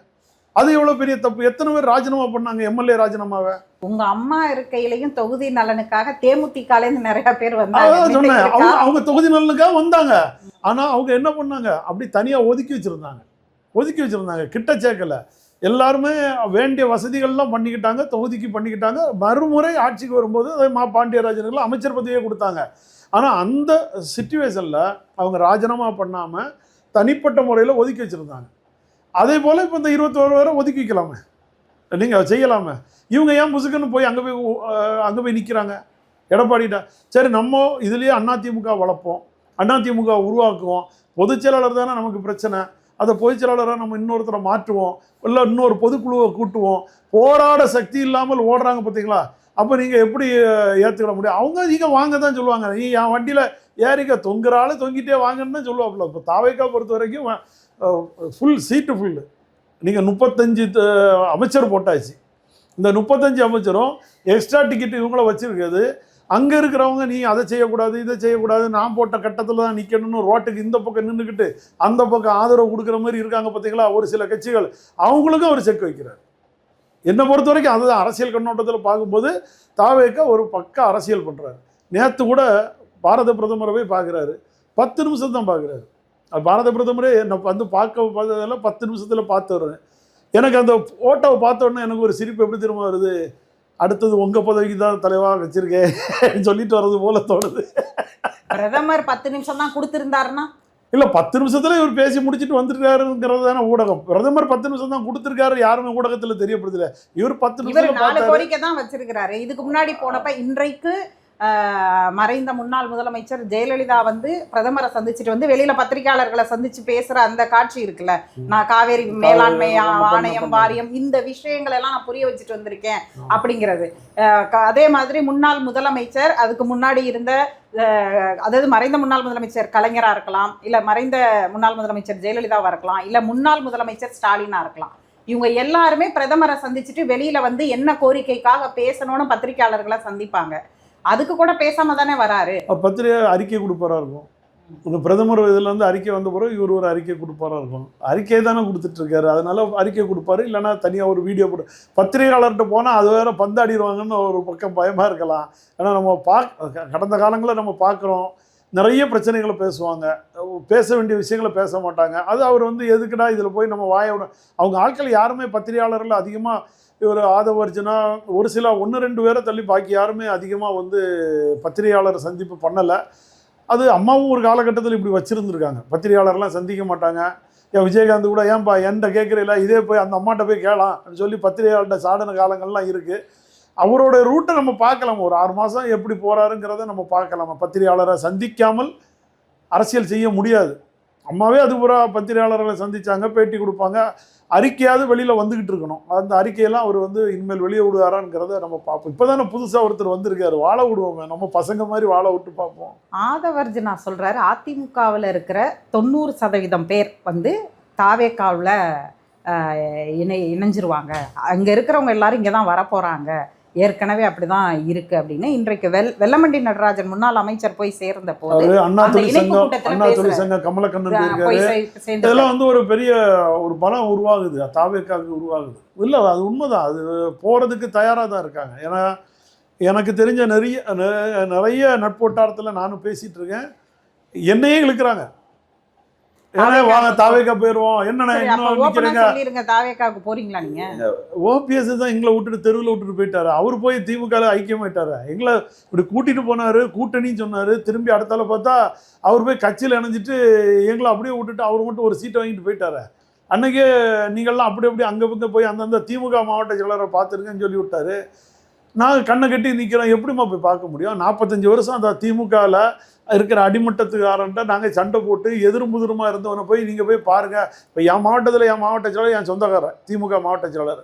அது எவ்வளோ பெரிய தப்பு. எத்தனை பேர் ராஜினாமா பண்ணாங்க எம்எல்ஏ ராஜினாமாவை? உங்க அம்மா இருக்கையிலையும் தொகுதி நலனுக்காக தேமுதிகலேருந்து நிறைய பேர் வந்தாங்க. சொன்னேன், அவங்க தொகுதி நலனுக்காக வந்தாங்க. ஆனால் அவங்க என்ன பண்ணாங்க, அப்படி தனியாக ஒதுக்கி வச்சுருந்தாங்க, கிட்ட சேர்க்கல. எல்லாருமே வேண்டிய வசதிகள்லாம் பண்ணிக்கிட்டாங்க, தொகுதிக்கு பண்ணிக்கிட்டாங்க. மறுமுறை ஆட்சிக்கு வரும்போது அதே பாண்டியராஜனுக்கு அமைச்சர் பதவியே கொடுத்தாங்க. ஆனால் அந்த சிச்சுவேஷனில் அவங்க ராஜினாமா பண்ணாமல் தனிப்பட்ட முறையில் ஒதுக்கி வச்சுருந்தாங்க. அதே போல் இப்போ இந்த 21 பேரை ஒதுக்கி வைக்கலாமே, நீங்கள் செய்யலாமே. இவங்க ஏன் புசுக்குன்னு போய் அங்கே போய் நிற்கிறாங்க எடப்பாடிட்ட? சரி, நம்ம இதுலேயே அதிமுக வளர்ப்போம், அதிமுக உருவாக்குவோம், பொதுச் செயலாளர் தானே நமக்கு பிரச்சனை, அதை பொதுச் செயலாளராக நம்ம இன்னொருத்தரை மாற்றுவோம், இல்லை இன்னொரு பொதுக்குழுவை கூட்டுவோம். போராட சக்தி இல்லாமல் ஓடுறாங்க பார்த்தீங்களா? அப்போ நீங்கள் எப்படி ஏற்றுக்கிட முடியும்? அவங்க நீங்கள் வாங்க தான் சொல்லுவாங்க. நீ என் வண்டியில் ஏறிக்க, தொங்குறாலும் தொங்கிட்டே வாங்கன்னு தான் சொல்லுவாப்புல. இப்போ தாவேக்கா பொறுத்த வரைக்கும் ஃபுல் சீட்டு ஃபுல்லு. நீங்கள் 35 அமைச்சர் போட்டாச்சு. இந்த 35 அமைச்சரும் எக்ஸ்ட்ரா டிக்கெட் இவங்கள வச்சுருக்குது. அங்கே இருக்கிறவங்க நீ அதை செய்யக்கூடாது, இதை செய்யக்கூடாது, நான் போட்ட கட்டத்தில் தான் நிற்கணும்னு ரோட்டுக்கு இந்த பக்கம் நின்றுக்கிட்டு அந்த பக்கம் ஆதரவு கொடுக்குற மாதிரி இருக்காங்க பார்த்தீங்களா ஒரு சில கட்சிகள். அவங்களுக்கும் அவர் செக் வைக்கிறார். என்னை பொறுத்த வரைக்கும் அதுதான் அரசியல் கண்ணோட்டத்தில் பார்க்கும்போது தாவேக்கா ஒரு பக்க அரசியல் பண்ணுறாரு. நேற்று கூட பாரத பிரதமரை போய் பார்க்குறாரு, 10 நிமிஷம் தான் பார்க்குறாரு. பாரத பிரதமரே என்னை வந்து பார்த்ததெல்லாம் 10 நிமிஷத்தில் பார்த்து வருவேன். எனக்கு அந்த ஃபோட்டோவை பார்த்தோன்னே எனக்கு ஒரு சிரிப்பு எப்படி திரும்ப வருது, அடுத்தது உங்கள் பதவிக்கு தான் தலைவாக வச்சுருக்கேன் சொல்லிட்டு வர்றது போல தோணுது. பிரதமர் 10 நிமிஷம் தான் கொடுத்துருந்தாருன்னா இல்லை, 10 நிமிஷத்துல இவர் பேசி முடிச்சுட்டு வந்துருக்காருங்கிறது தானே ஊடகம். பிரதமர் 10 நிமிஷம் தான் கொடுத்துருக்காரு, யாருமே ஊடகத்தில் தெரியப்படுத்தல. இவர் 10 நிமிஷம் 4 கோரிக்கை தான் வச்சிருக்கிறாரு. இதுக்கு முன்னாடி போனப்ப இன்றைக்கு மறைந்த முன்னாள் முதலமைச்சர் ஜெயலலிதா வந்து பிரதமரை சந்திச்சுட்டு வந்து வெளியில பத்திரிகையாளர்களை சந்திச்சு பேசுற அந்த காட்சி இருக்குல்ல, நான் காவேரி மேலாண்மை ஆணையம் வாரியம் இந்த விஷயங்கள் எல்லாம் நான் புரிய வச்சுட்டு வந்திருக்கேன் அப்படிங்கிறது. அதே மாதிரி முன்னாள் முதலமைச்சர், அதுக்கு முன்னாடி இருந்த அதாவது மறைந்த முன்னாள் முதலமைச்சர் கலைஞராக இருக்கலாம், இல்லை மறைந்த முன்னாள் முதலமைச்சர் ஜெயலலிதாவாக இருக்கலாம், இல்லை முன்னாள் முதலமைச்சர் ஸ்டாலினாக இருக்கலாம், இவங்க எல்லாருமே பிரதமரை சந்திச்சுட்டு வெளியில வந்து என்ன கோரிக்கைக்காக பேசணும்னு பத்திரிகையாளர்களை சந்திப்பாங்க. அதுக்கு கூட பேசாம தானே வராரு. பத்திரிகை அறிக்கை கொடுப்பாரா இருக்கும். இந்த பிரதமர் இதில் வந்து அறிக்கை வந்த பிறகு இவர் ஒரு அறிக்கை கொடுப்பாரா இருக்கும். அறிக்கை தானே கொடுத்துட்ருக்காரு, அதனால அறிக்கை கொடுப்பாரு. இல்லைனா தனியாக ஒரு வீடியோ போட்டு பத்திரிகையாளர்கிட்ட போனால் அது வேற பந்தாடிடுவாங்கன்னு ஒரு பக்கம் பயமாக இருக்கலாம். ஏன்னா நம்ம கடந்த காலங்களில் நம்ம பார்க்குறோம், நிறைய பிரச்சனைகளை பேசுவாங்க, பேச வேண்டிய விஷயங்களை பேச மாட்டாங்க. அது அவர் வந்து எதுக்குடா இதில் போய் நம்ம வாய விட, அவங்க ஆட்கள் யாருமே பத்திரிகையாளர்கள் அதிகமாக இவர் ஆதவர்ஜுனா ஒரு சில 1-2 பேரை தள்ளி பாக்கி யாருமே அதிகமாக வந்து பத்திரிகையாளர் சந்திப்பு பண்ணலை. அது அம்மாவும் ஒரு காலகட்டத்தில் இப்படி வச்சுருந்துருக்காங்க, பத்திரிகையாளர்லாம் சந்திக்க மாட்டாங்க. ஏன் விஜயகாந்த் கூட ஏன்பா என்கிட்ட கேட்குறீங்களா, இதே போய் அந்த அம்மாட்ட போய் கேளாம் அப்படின்னு சொல்லி பத்திரிகையாளர்கிட்ட சாடின காலங்கள்லாம் இருக்குது. அவரோட ரூட்டை நம்ம பார்க்கலாம், ஒரு 6 மாதம் எப்படி போகிறாருங்கிறத நம்ம பார்க்கலாம். பத்திரிகையாளரை சந்திக்காமல் அரசியல் செய்ய முடியாது. அம்மாவே அது பூரா பத்திரிகையாளர்களை சந்தித்தாங்க, பேட்டி கொடுப்பாங்க, அறிக்கையாவது வெளியில் வந்துக்கிட்டு இருக்கணும். அந்த அறிக்கையெல்லாம் அவர் வந்து இனிமேல் வெளியே விடுவாராங்கிறத நம்ம பார்ப்போம். இப்போ தானே புதுசாக ஒருத்தர் வந்திருக்காரு, வாழ விடுவோமே, நம்ம பசங்க மாதிரி வாழ விட்டு பார்ப்போம். ஆதவர்ஜுனா சொல்கிறாரு, அதிமுகவில் இருக்கிற 90% பேர் வந்து தாவேக்காவில் இணைஞ்சிருவாங்க, அங்கே இருக்கிறவங்க எல்லாரும் இங்கே தான் வரப்போகிறாங்க, ஏற்கனவே அப்படிதான் இருக்கு அப்படின்னு இன்றைக்கு வெல்லமண்டி நடராஜன் முன்னாள் அமைச்சர் போய் சேர்ந்த போது அண்ணா தொழிற்சங்கம் கமலக்கண்ணன் இதெல்லாம் வந்து ஒரு பெரிய ஒரு பலம் உருவாகுது, தாவேக்காவுக்கு உருவாகுது. இல்லை அது உண்மைதான், அது போகிறதுக்கு தயாராக தான் இருக்காங்க. ஏன்னா எனக்கு தெரிஞ்ச நிறைய நட்போட்டாரத்தில் நானும் பேசிகிட்டு இருக்கேன், என்னையே இழுக்கிறாங்க. வாங்க தாவேக்கா போயிடுவோம், என்னென்ன தாவேக்காவுக்கு போறீங்களா நீங்க? ஓபிஎஸ் தான் எங்களை விட்டுட்டு தெருவில் விட்டுட்டு போயிட்டாரு. அவர் போய் திமுக ஐக்கியமாயிட்டாரு, எங்களை இப்படி கூட்டிட்டு போனாரு, கூட்டணின்னு சொன்னாரு. திரும்பி அடுத்தால பார்த்தா அவர் போய் கட்சியில் இணைஞ்சிட்டு எங்களை அப்படியே விட்டுட்டு அவர் மட்டும் ஒரு சீட்டை வாங்கிட்டு போயிட்டாரு. அன்னைக்கே நீங்கள்லாம் அப்படி அப்படி அங்கே பங்க போய் அந்தந்த திமுக மாவட்ட செயலரை பார்த்துருங்கன்னு சொல்லி விட்டாரு. நான் கண்ணை கட்டி நிற்கிறோம், எப்படிமா போய் பார்க்க முடியும்? 45 வருஷம் அந்த திமுகவில் இருக்கிற அடிமட்டத்துக்காரன்ட்ட நாங்கள் சண்டை போட்டு எதிர்முதிரமாக இருந்தவனை போய் நீங்கள் போய் பாருங்கள். இப்போ என் மாவட்டத்தில் என் மாவட்ட செயலர் என் சொந்தக்காரன் திமுக மாவட்ட செயலர்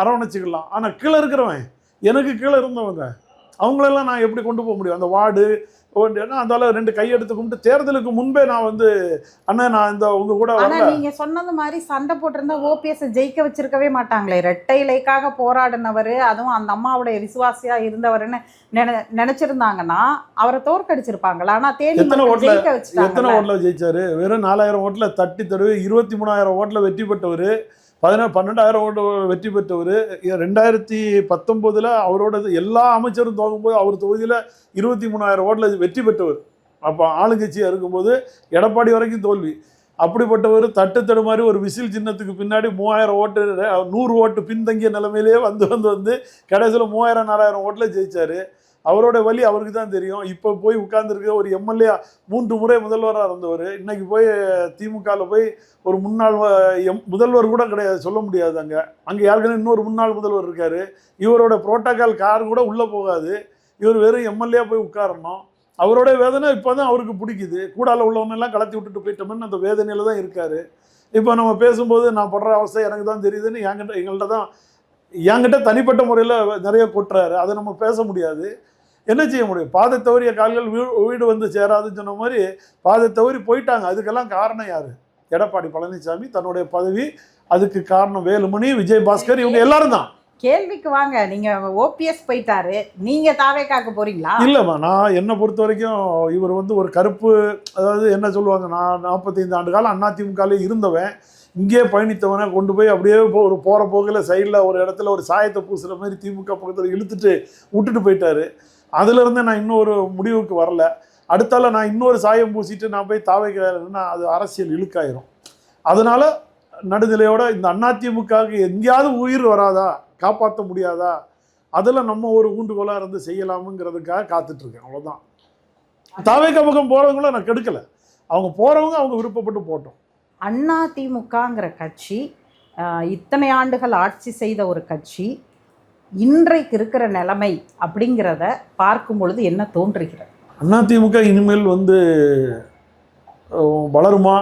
அரவணைச்சிக்கலாம். ஆனால் கீழே இருக்கிறவன் எனக்கு கீழே இருந்தவங்க அவங்களெல்லாம் நான் எப்படி கொண்டு போக முடியும்? அந்த வார்டு அதனால 2 கையெடுத்து கும்பிட்டு தேர்தலுக்கு முன்பே நான் வந்து அண்ணா நான் இந்த உங்க கூட நீங்க சொன்னது மாதிரி சண்டை போட்டிருந்தா ஓபிஎஸ் ஜெயிக்க வச்சிருக்கவே மாட்டாங்களே. இரட்டை இலைக்காக போராடினவர், அதுவும் அந்த அம்மாவுடைய விசுவாசியா இருந்தவர்னு நினைச்சிருந்தாங்கன்னா அவரை தோற்கடிச்சிருப்பாங்களா? ஆனா தேனி எத்தனை ஓட்டுல ஜெயிச்சாரு? வெறும் 4000 ஓட்டுல தட்டி தருவு, 23,000 ஓட்டுல வெற்றி பெற்றவர், 12,000 ஓட்டு வெற்றி பெற்றவர். 2019 அவரோட எல்லா அமைச்சரும் தோக்கும்போது அவர் தொகுதியில் 23,000 ஓட்டில் வெற்றி பெற்றவர். அப்போ ஆளுங்கட்சியாக இருக்கும்போது எடப்பாடி வரைக்கும் தோல்வி. அப்படிப்பட்டவர் தட்டு மாதிரி ஒரு விசில் சின்னத்துக்கு பின்னாடி 3000 ஓட்டு 100 ஓட்டு பின்தங்கிய நிலைமையிலே வந்து கடைசியில் 3000-4000 ஓட்டில் ஜெயிச்சார். அவரோட வழி அவருக்கு தான் தெரியும். இப்போ போய் உட்கார்ந்துருக்க ஒரு எம்எல்ஏ 3 முறை முதல்வராக இருந்தவர், இன்னைக்கு போய் திமுகவில் போய் ஒரு முன்னாள் முதல்வர் கூட கிடையாது, சொல்ல முடியாது. அங்கே யாருக்குன்னு இன்னொரு முன்னாள் முதல்வர் இருக்கார். இவரோட புரோட்டோகால் கார் கூட உள்ளே போகாது, இவர் வெறும் எம்எல்ஏ போய் உட்காரணும். அவரோட வேதனை இப்போ தான் அவருக்கு பிடிக்குது. கூடால உள்ளவனெல்லாம் கலத்தி விட்டுட்டு போயிட்டோம்னு அந்த வேதனையில் தான் இருக்கார். இப்போ நம்ம பேசும்போது நான் படுற அவஸ்தை எனக்கு தான் தெரியுதுன்னு என்கிட்ட தனிப்பட்ட முறையில் நிறைய கொட்டுறாரு. அதை நம்ம பேச முடியாது, என்ன செய்ய முடியும்? பாதை தவறிய கால்கள் வீடு வந்து சேராதுன்னு சொன்ன மாதிரி பாதை தவறி போயிட்டாங்க. அதுக்கெல்லாம் காரணம் யார்? எடப்பாடி பழனிசாமி, தன்னுடைய பதவி, அதுக்கு காரணம் வேலுமணி, விஜயபாஸ்கர், இவங்க எல்லாரும் தான். கேள்விக்கு வாங்க, நீங்க ஓபிஎஸ் போயிட்டாரு, நீங்க தாவேக்காக்கு போறீங்களா? இல்லைம்மா, நான் என்னை பொறுத்த வரைக்கும் இவர் வந்து ஒரு கருப்பு, அதாவது என்ன சொல்லுவாங்க, நான் 45 ஆண்டு காலம் அதிமுகலே இருந்தவன், இங்கே பயணித்தவனை கொண்டு போய் அப்படியே ஒரு போகிற போக்கில் சைடில் ஒரு இடத்துல ஒரு சாயத்தை பூசுகிற மாதிரி திமுக பக்கத்தில் இழுத்துட்டு விட்டுட்டு போயிட்டாரு. அதிலிருந்து நான் இன்னொரு முடிவுக்கு வரல. அடுத்தால நான் இன்னொரு சாயம் பூசிட்டு நான் போய் தாவேக்கானா அது அரசியல் இழுக்காயிரும். அதனால் நடுநிலையோட இந்த அதிமுகவுக்கு எங்கேயாவது உயிர் வராதா, காப்பாற்ற முடியாதா, அதில் நம்ம ஒரு ஊண்டுகோலாக இருந்து செய்யலாமுங்கிறதுக்காக காத்துட்ருக்கேன், அவ்வளோதான். தாவேக்கா பக்கம் போகிறவங்கள நான் கெடுக்கலை, அவங்க போகிறவங்க அவங்க விருப்பப்பட்டு போட்டோம். அதிமுகங்கிற கட்சி இத்தனை ஆண்டுகள் ஆட்சி செய்த ஒரு கட்சி, இன்றைக்கு இருக்கிற நிலைமை அப்படிங்கிறத பார்க்கும் பொழுது என்ன தோன்றுகிறது? அதிமுக இனிமேல் வந்து வளருமா,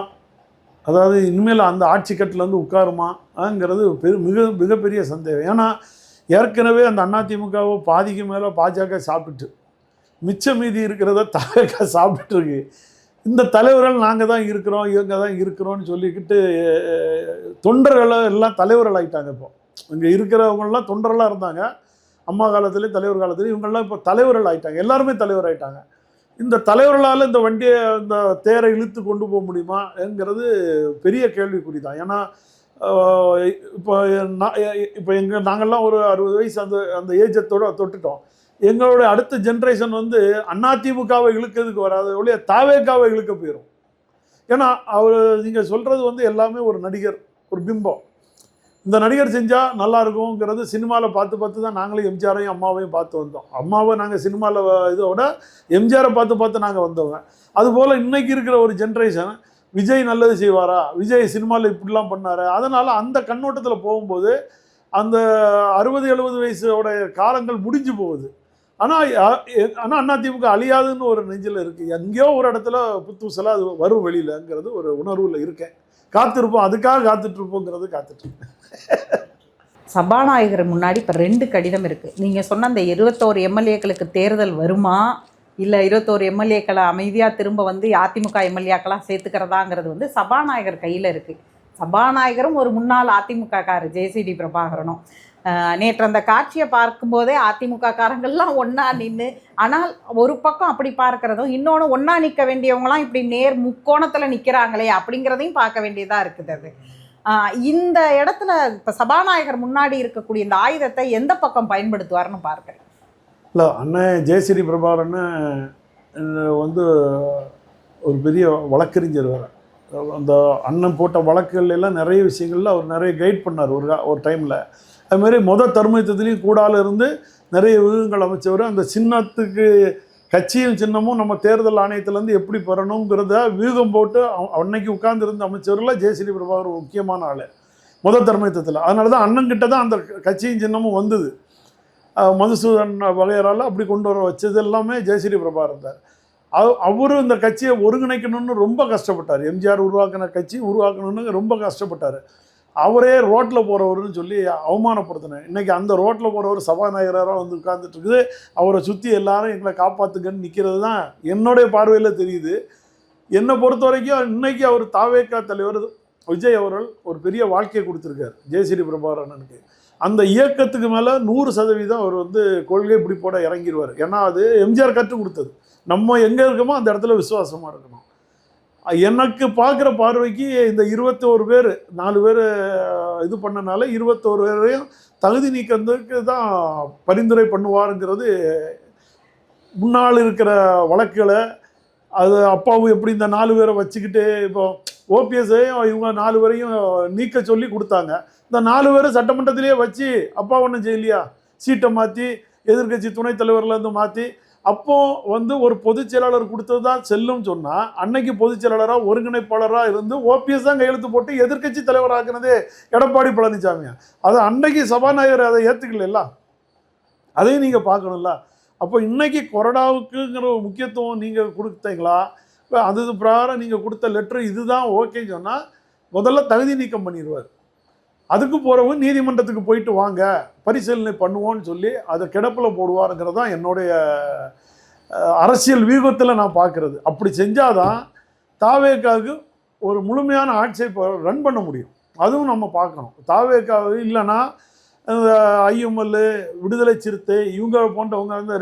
அதாவது இனிமேல் அந்த ஆட்சி கட்டில் வந்து உட்காருமாங்கிறது மிகப்பெரிய சந்தேகம். ஏன்னா ஏற்கனவே அந்த அதிமுகவை பாதிக்கு மேலே பாஜக சாப்பிட்டு மிச்ச மீதி இருக்கிறத தாவேக்கா சாப்பிட்டுருக்கு. இந்த தலைவர்கள் நாங்கள் தான் இருக்கிறோம், இவங்க தான் இருக்கிறோன்னு சொல்லிக்கிட்டு தொண்டர்கள் எல்லாம் தலைவர்கள் ஆகிட்டாங்க. இப்போ இங்கே இருக்கிறவங்களாம் தொண்டர்களாக இருந்தாங்க அம்மா காலத்துலேயும் தலைவர் காலத்துலேயும், இவங்கெல்லாம் இப்போ தலைவர்கள் ஆகிட்டாங்க, எல்லாருமே தலைவர் ஆகிட்டாங்க. இந்த தலைவர்களால் இந்த வண்டியை இந்த தேரை இழுத்து கொண்டு போக முடியுமாங்கிறது பெரிய கேள்விக்குறி தான். ஏன்னா இப்போ நாங்கள்லாம் ஒரு 60 வயசு அந்த ஏஜத்தோடு தொட்டுட்டோம். எங்களுடைய அடுத்த ஜென்ரேஷன் வந்து அதிமுகவை இழுக்கிறதுக்கு வராது, ஒழிய தாவேக்காவை இழுக்க போயிடும். ஏன்னா அவர் நீங்கள் சொல்கிறது வந்து எல்லாமே ஒரு நடிகர், ஒரு பிம்பம். இந்த நடிகர் செஞ்சால் நல்லா இருக்குங்கிறது சினிமாவில் பார்த்து பார்த்து தான் நாங்களும் எம்ஜிஆரையும் அம்மாவையும் பார்த்து வந்தோம். அம்மாவை நாங்கள் சினிமாவில் இதோட எம்ஜிஆரை பார்த்து பார்த்து நாங்கள் வந்தவங்க. அதுபோல் இன்றைக்கி இருக்கிற ஒரு ஜென்ரேஷன் விஜய் நல்லது செய்வாரா, விஜய் சினிமாவில் இப்படிலாம் பண்ணார், அதனால் அந்த கண்ணோட்டத்தில் போகும்போது அந்த 60-70 வயசோட காலங்கள் முடிஞ்சு போகுது. ஆனால் அதிமுக அழியாதுன்னு ஒரு நெஞ்சில் இருக்குது. எங்கேயோ ஒரு இடத்துல புத்துசலாக அது வரும் வெளியிலங்கிறது ஒரு உணர்வில் இருக்கேன். காத்திருப்போம், அதுக்காக காத்துட்ருப்போங்கிறது காத்துட்ருப்பேன். சபாநாயகர் முன்னாடி இப்போ 2 கடிதம் இருக்குது. நீங்கள் சொன்ன அந்த 21 எம்எல்ஏக்களுக்கு தேர்தல் வருமா, இல்லை 21 எம்எல்ஏக்களை அமைதியாக திரும்ப வந்து அதிமுக எம்எல்ஏக்களாக சேர்த்துக்கிறதாங்கிறது வந்து சபாநாயகர் கையில் இருக்குது. சபாநாயகரும் ஒரு முன்னாள் அதிமுகக்காரர் ஜேசிடி பிரபாகரனும். நேற்று அந்த காட்சியை பார்க்கும்போதே அதிமுக காரங்கள்லாம் ஒன்றா நின்று, ஆனால் ஒரு பக்கம் அப்படி பார்க்குறதும், இன்னொன்று ஒன்றா நிற்க வேண்டியவங்களாம் இப்படி நேர் முக்கோணத்தில் நிற்கிறாங்களே அப்படிங்கிறதையும் பார்க்க வேண்டியதாக இருக்குது. அது இந்த இடத்துல இப்போ சபாநாயகர் முன்னாடி இருக்கக்கூடிய இந்த ஆயுதத்தை எந்த பக்கம் பயன்படுத்துவார்னு பார்க்குறேன். இல்லை, அண்ணன் ஜெயஸ்ரீ பிரபாகரன்னு வந்து ஒரு பெரிய வழக்கறிஞர் வேறு. அந்த அண்ணன் போட்ட வழக்குகள் எல்லாம் நிறைய விஷயங்களில் அவர் நிறைய கைட் பண்ணார் ஒரு டைமில். அதுமாதிரி தர்மயுத்தத்துலேயும் கூடால இருந்து நிறைய வியூகங்கள் அமைச்சவர். அந்த சின்னத்துக்கு கட்சியும் சின்னமும் நம்ம தேர்தல் ஆணையத்திலேருந்து எப்படி பெறணுங்கிறத வியூகம் போட்டு அன்னைக்கு உட்கார்ந்துருந்த அமைச்சவரில் ஜெயஸ்ரீ பிரபாகர் முக்கியமான ஆள் தர்மயுத்தத்தில். அதனால தான் அண்ணன்கிட்ட தான் அந்த கட்சியும் சின்னமும் வந்தது. மதுசூதன் வகையறால் அப்படி கொண்டு வர வச்சது எல்லாமே ஜெயஸ்ரீ பிரபாகர் இருந்தார். அவரும் இந்த கட்சியை ஒருங்கிணைக்கணும்னு ரொம்ப கஷ்டப்பட்டார். எம்ஜிஆர் உருவாக்கின கட்சி உருவாக்கணும்னு ரொம்ப கஷ்டப்பட்டார். அவரே ரோட்டில் போகிறவர்னு சொல்லி அவமானப்படுத்தினேன். இன்றைக்கி அந்த ரோட்டில் போகிறவர் சபாநாயகராக வந்து உட்கார்ந்துட்டு இருக்குது. அவரை சுற்றி எல்லாரும் எங்களை காப்பாற்றுங்கன்னு நிற்கிறது தான் என்னுடைய பார்வையில் தெரியுது. என்னை பொறுத்த வரைக்கும் இன்றைக்கி அவர் தாவேகா தலைவர் விஜய் அவர்கள் ஒரு பெரிய வாழ்க்கையை கொடுத்துருக்கார் ஜெயஸ்ரீ பிரபாகரனுக்கு. அந்த இயக்கத்துக்கு மேலே 100% அவர் வந்து கொள்கை பிடிப்போட இறங்கிடுவார். ஏன்னா அது எம்ஜிஆர் கற்றுக் கொடுத்தது. நம்ம எங்கே இருக்கோமோ அந்த இடத்துல விசுவாசமாக இருக்கணும். எனக்கு பார்க்குற பார்வைக்கு இந்த 21 பேர் 4 பேர் இது பண்ணனால 21 பேரையும் தகுதி நீக்கிறதுக்கு தான் பரிந்துரை பண்ணுவாருங்கிறது. முன்னால் இருக்கிற வழக்குகளை அது அப்பாவும் எப்படி இந்த 4 பேரை வச்சுக்கிட்டு இப்போ ஓபிஎஸ்ஸையும் இவங்க 4 பேரையும் நீக்க சொல்லி கொடுத்தாங்க. இந்த 4 பேரும் சட்டமன்றத்திலேயே வச்சு அப்பா ஒன்றும் செய்யலையா, சீட்டை மாற்றி எதிர்கட்சி துணைத் தலைவர்லேருந்து மாற்றி அப்போ வந்து ஒரு பொதுச் செயலாளர் கொடுத்தது தான் செல்லும் சொன்னால், அன்னைக்கு பொதுச் செயலாளராக ஒருங்கிணைப்பாளராக இருந்து ஓபிஎஸ் தான் கையெழுத்து போட்டு எதிர்கட்சி தலைவராக்குனதே எடப்பாடி பழனிசாமியா. அது அன்னைக்கு சபாநாயகர் அதை ஏற்றுக்கல, அதையும் நீங்கள் பார்க்கணும்ல. அப்போ இன்னைக்கு கொறடாவுக்குங்கிற ஒரு முக்கியத்துவம் நீங்கள் கொடுத்தீங்களா, அது பிரகாரம் நீங்கள் கொடுத்த லெட்ரு இதுதான் ஓகேன்னு சொன்னால் முதல்ல தகுதி நீக்கம் பண்ணிடுவார். அதுக்கு போகிறவங்க நீதிமன்றத்துக்கு போயிட்டு வாங்க பரிசீலனை பண்ணுவோன்னு சொல்லி அதை கிடப்பில் போடுவாருங்கிறது தான் என்னுடைய அரசியல் வியூகத்தில் நான் பார்க்குறது. அப்படி செஞ்சால் தான் தாவேக்காவுக்கு ஒரு முழுமையான ஆட்சியை ரன் பண்ண முடியும். அதுவும் நம்ம பார்க்கணும். தாவேக்காவு இல்லைன்னா ஐஎம்எல் விடுதலை சிறுத்தை இவங்க போன்றவங்க வந்து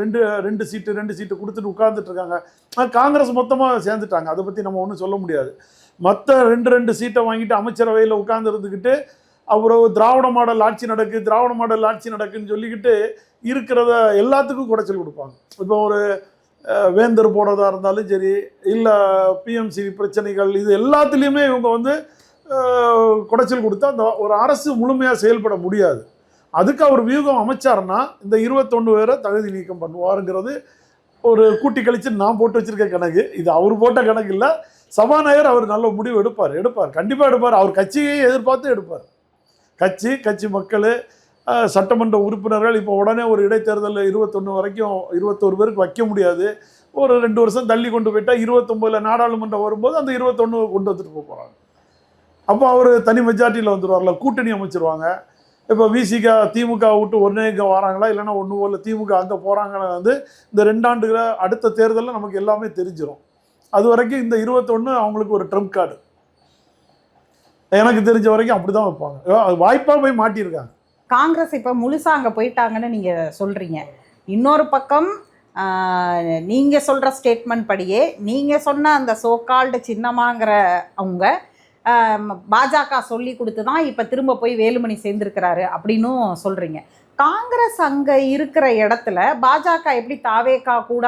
ரெண்டு சீட்டு கொடுத்துட்டு உட்கார்ந்துட்டுருக்காங்க. காங்கிரஸ் மொத்தமாக சேர்ந்துட்டாங்க. அதை பற்றி நம்ம ஒன்றும் சொல்ல முடியாது. மற்ற 2 சீட்டை வாங்கிட்டு அமைச்சரவையில் உட்கார்ந்துருந்துக்கிட்டு அப்புறம் திராவிட மாடல் ஆட்சி நடக்குன்னு சொல்லிக்கிட்டு இருக்கிறத எல்லாத்துக்கும் குடைச்சல் கொடுப்பாங்க. இப்போ ஒரு வேந்தர் போடுறதா இருந்தாலும் சரி, இல்லை பிஎம்சி பிரச்சனைகள், இது எல்லாத்துலேயுமே இவங்க வந்து குடைச்சல் கொடுத்தா அந்த ஒரு அரசு முழுமையாக செயல்பட முடியாது. அதுக்கு அவர் வியூகம் அமைச்சாருன்னா இந்த 21 பேரை தகுதி நீக்கம் பண்ணுவாருங்கிறது ஒரு கூட்டி கழித்து நான் போட்டு வச்சுருக்க கணக்கு. இது அவர் போட்ட கணக்கு இல்லை. சபாநாயகர் அவர் நல்ல முடிவு எடுப்பார், கண்டிப்பாக எடுப்பார். அவர் கட்சியை எதிர்பார்த்து எடுப்பார். கட்சி மக்கள், சட்டமன்ற உறுப்பினர்கள் இப்போ உடனே ஒரு இடைத்தேர்தலில் 21 வரைக்கும் 21 பேருக்கு வைக்க முடியாது. ஒரு 2 வருஷம் தள்ளி கொண்டு போயிட்டால் 29 நாடாளுமன்றம் வரும்போது அந்த 21 கொண்டு வந்துட்டு போகிறாங்க. அப்போ அவர் தனி மெஜாரிட்டியில் வந்துடுவார்ல, கூட்டணி அமைச்சிருவாங்க. இப்போ விசிகா திமுக விட்டு ஒன்றே இங்கே வராங்களா, இல்லைன்னா ஒன்று இல்லை திமுக அங்கே போகிறாங்களா வந்து இந்த 2 ஆண்டுகளை அடுத்த தேர்தலில் நமக்கு எல்லாமே தெரிஞ்சிடும். அது வரைக்கும் இந்த 21 அவங்களுக்கு ஒரு ட்ரம்ப் கார்டு. எனக்கு தெரிஞ்ச வரைக்கும் அப்படி தான் வைப்பாங்க. வாய்ப்பாக போய் மாட்டியிருக்காங்க. காங்கிரஸ் இப்போ முழுசாக அங்கே போயிட்டாங்கன்னு நீங்கள் சொல்கிறீங்க. இன்னொரு பக்கம் நீங்கள் சொல்கிற ஸ்டேட்மெண்ட் படியே நீங்கள் சொன்ன அந்த சோகால்டு சின்னமாங்கிற அவங்க பாஜக சொல்லி கொடுத்து தான் இப்போ திரும்ப போய் வேலுமணி சேர்ந்துருக்கிறாரு அப்படின்னும் சொல்கிறீங்க. காங்கிரஸ் அங்கே இருக்கிற இடத்துல பாஜக எப்படி தாவேகா கூட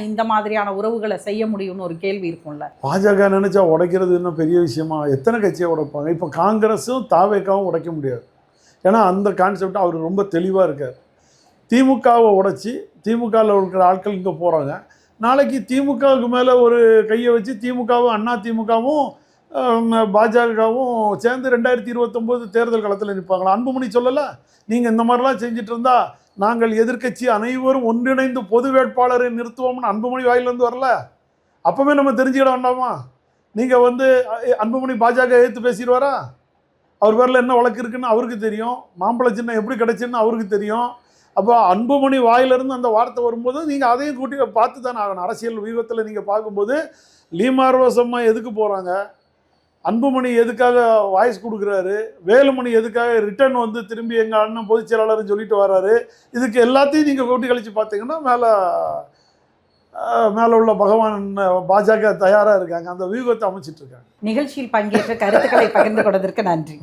இந்த மாதிரியான உறவுகளை செய்ய முடியும்னு ஒரு கேள்வி இருக்கும்ல. பாஜக நினைச்சா உடைக்கிறது இன்னும் பெரிய விஷயமா? எத்தனை கட்சியை உடைப்பாங்க? இப்போ காங்கிரஸும் தாவேகாவும் உடைக்க முடியாது. ஏன்னா அந்த கான்செப்ட் அவர் ரொம்ப தெளிவாக இருக்கார். திமுகவை உடைச்சி திமுகவில் இருக்கிற ஆட்கள் இங்கே போகிறாங்க. நாளைக்கு திமுகவுக்கு மேலே ஒரு கையை வச்சு திமுகவும் அண்ணா திமுகவும் பாஜகவும் சேர்ந்து 2029 தேர்தல் களத்தில் நிற்பாங்களா? அன்புமணி சொல்லலை, நீங்கள் இந்த மாதிரிலாம் செஞ்சுட்டு இருந்தா நாங்கள் எதிர்க்கட்சி அனைவரும் ஒன்றிணைந்து பொது வேட்பாளரை நிறுத்துவோம்னு அன்புமணி வாயிலேருந்து வரல? அப்போவே நம்ம தெரிஞ்சுக்கிட வேண்டாமா? நீங்கள் அன்புமணி பாஜக எதிர்த்து பேசிடுவாரா? அவர் பேரில் என்ன வழக்கு இருக்குன்னு அவருக்கு தெரியும், மாம்பழ சின்னம் எப்படி கிடைச்சுன்னு அவருக்கு தெரியும். அப்போ அன்புமணி வாயிலிருந்து அந்த வார்த்தை வரும்போது நீங்கள் அதையும் கூட்டி பார்த்து தானே ஆகணும். அரசியல் வியூகத்தில் நீங்கள் பார்க்கும்போது லீமார்வசம்மா எதுக்கு போகிறாங்க, அன்புமணி எதுக்காக வாய்ஸ் கொடுக்குறாரு, வேலுமணி எதுக்காக ரிட்டர்ன் திரும்பி எங்கள் அண்ணன் பொதுச் செயலாளர்னு சொல்லிட்டு வர்றாரு, இதுக்கு எல்லாத்தையும் நீங்கள் கூட்டி கழித்து பார்த்தீங்கன்னா மேலே உள்ள பகவான் பாஜக தயாராக இருக்காங்க, அந்த வியூகத்தை அமைச்சிட்டு இருக்காங்க. நிகழ்ச்சியில் பங்கேற்ற கருத்துக்களை பகிர்ந்து கொண்டதற்கு நன்றி.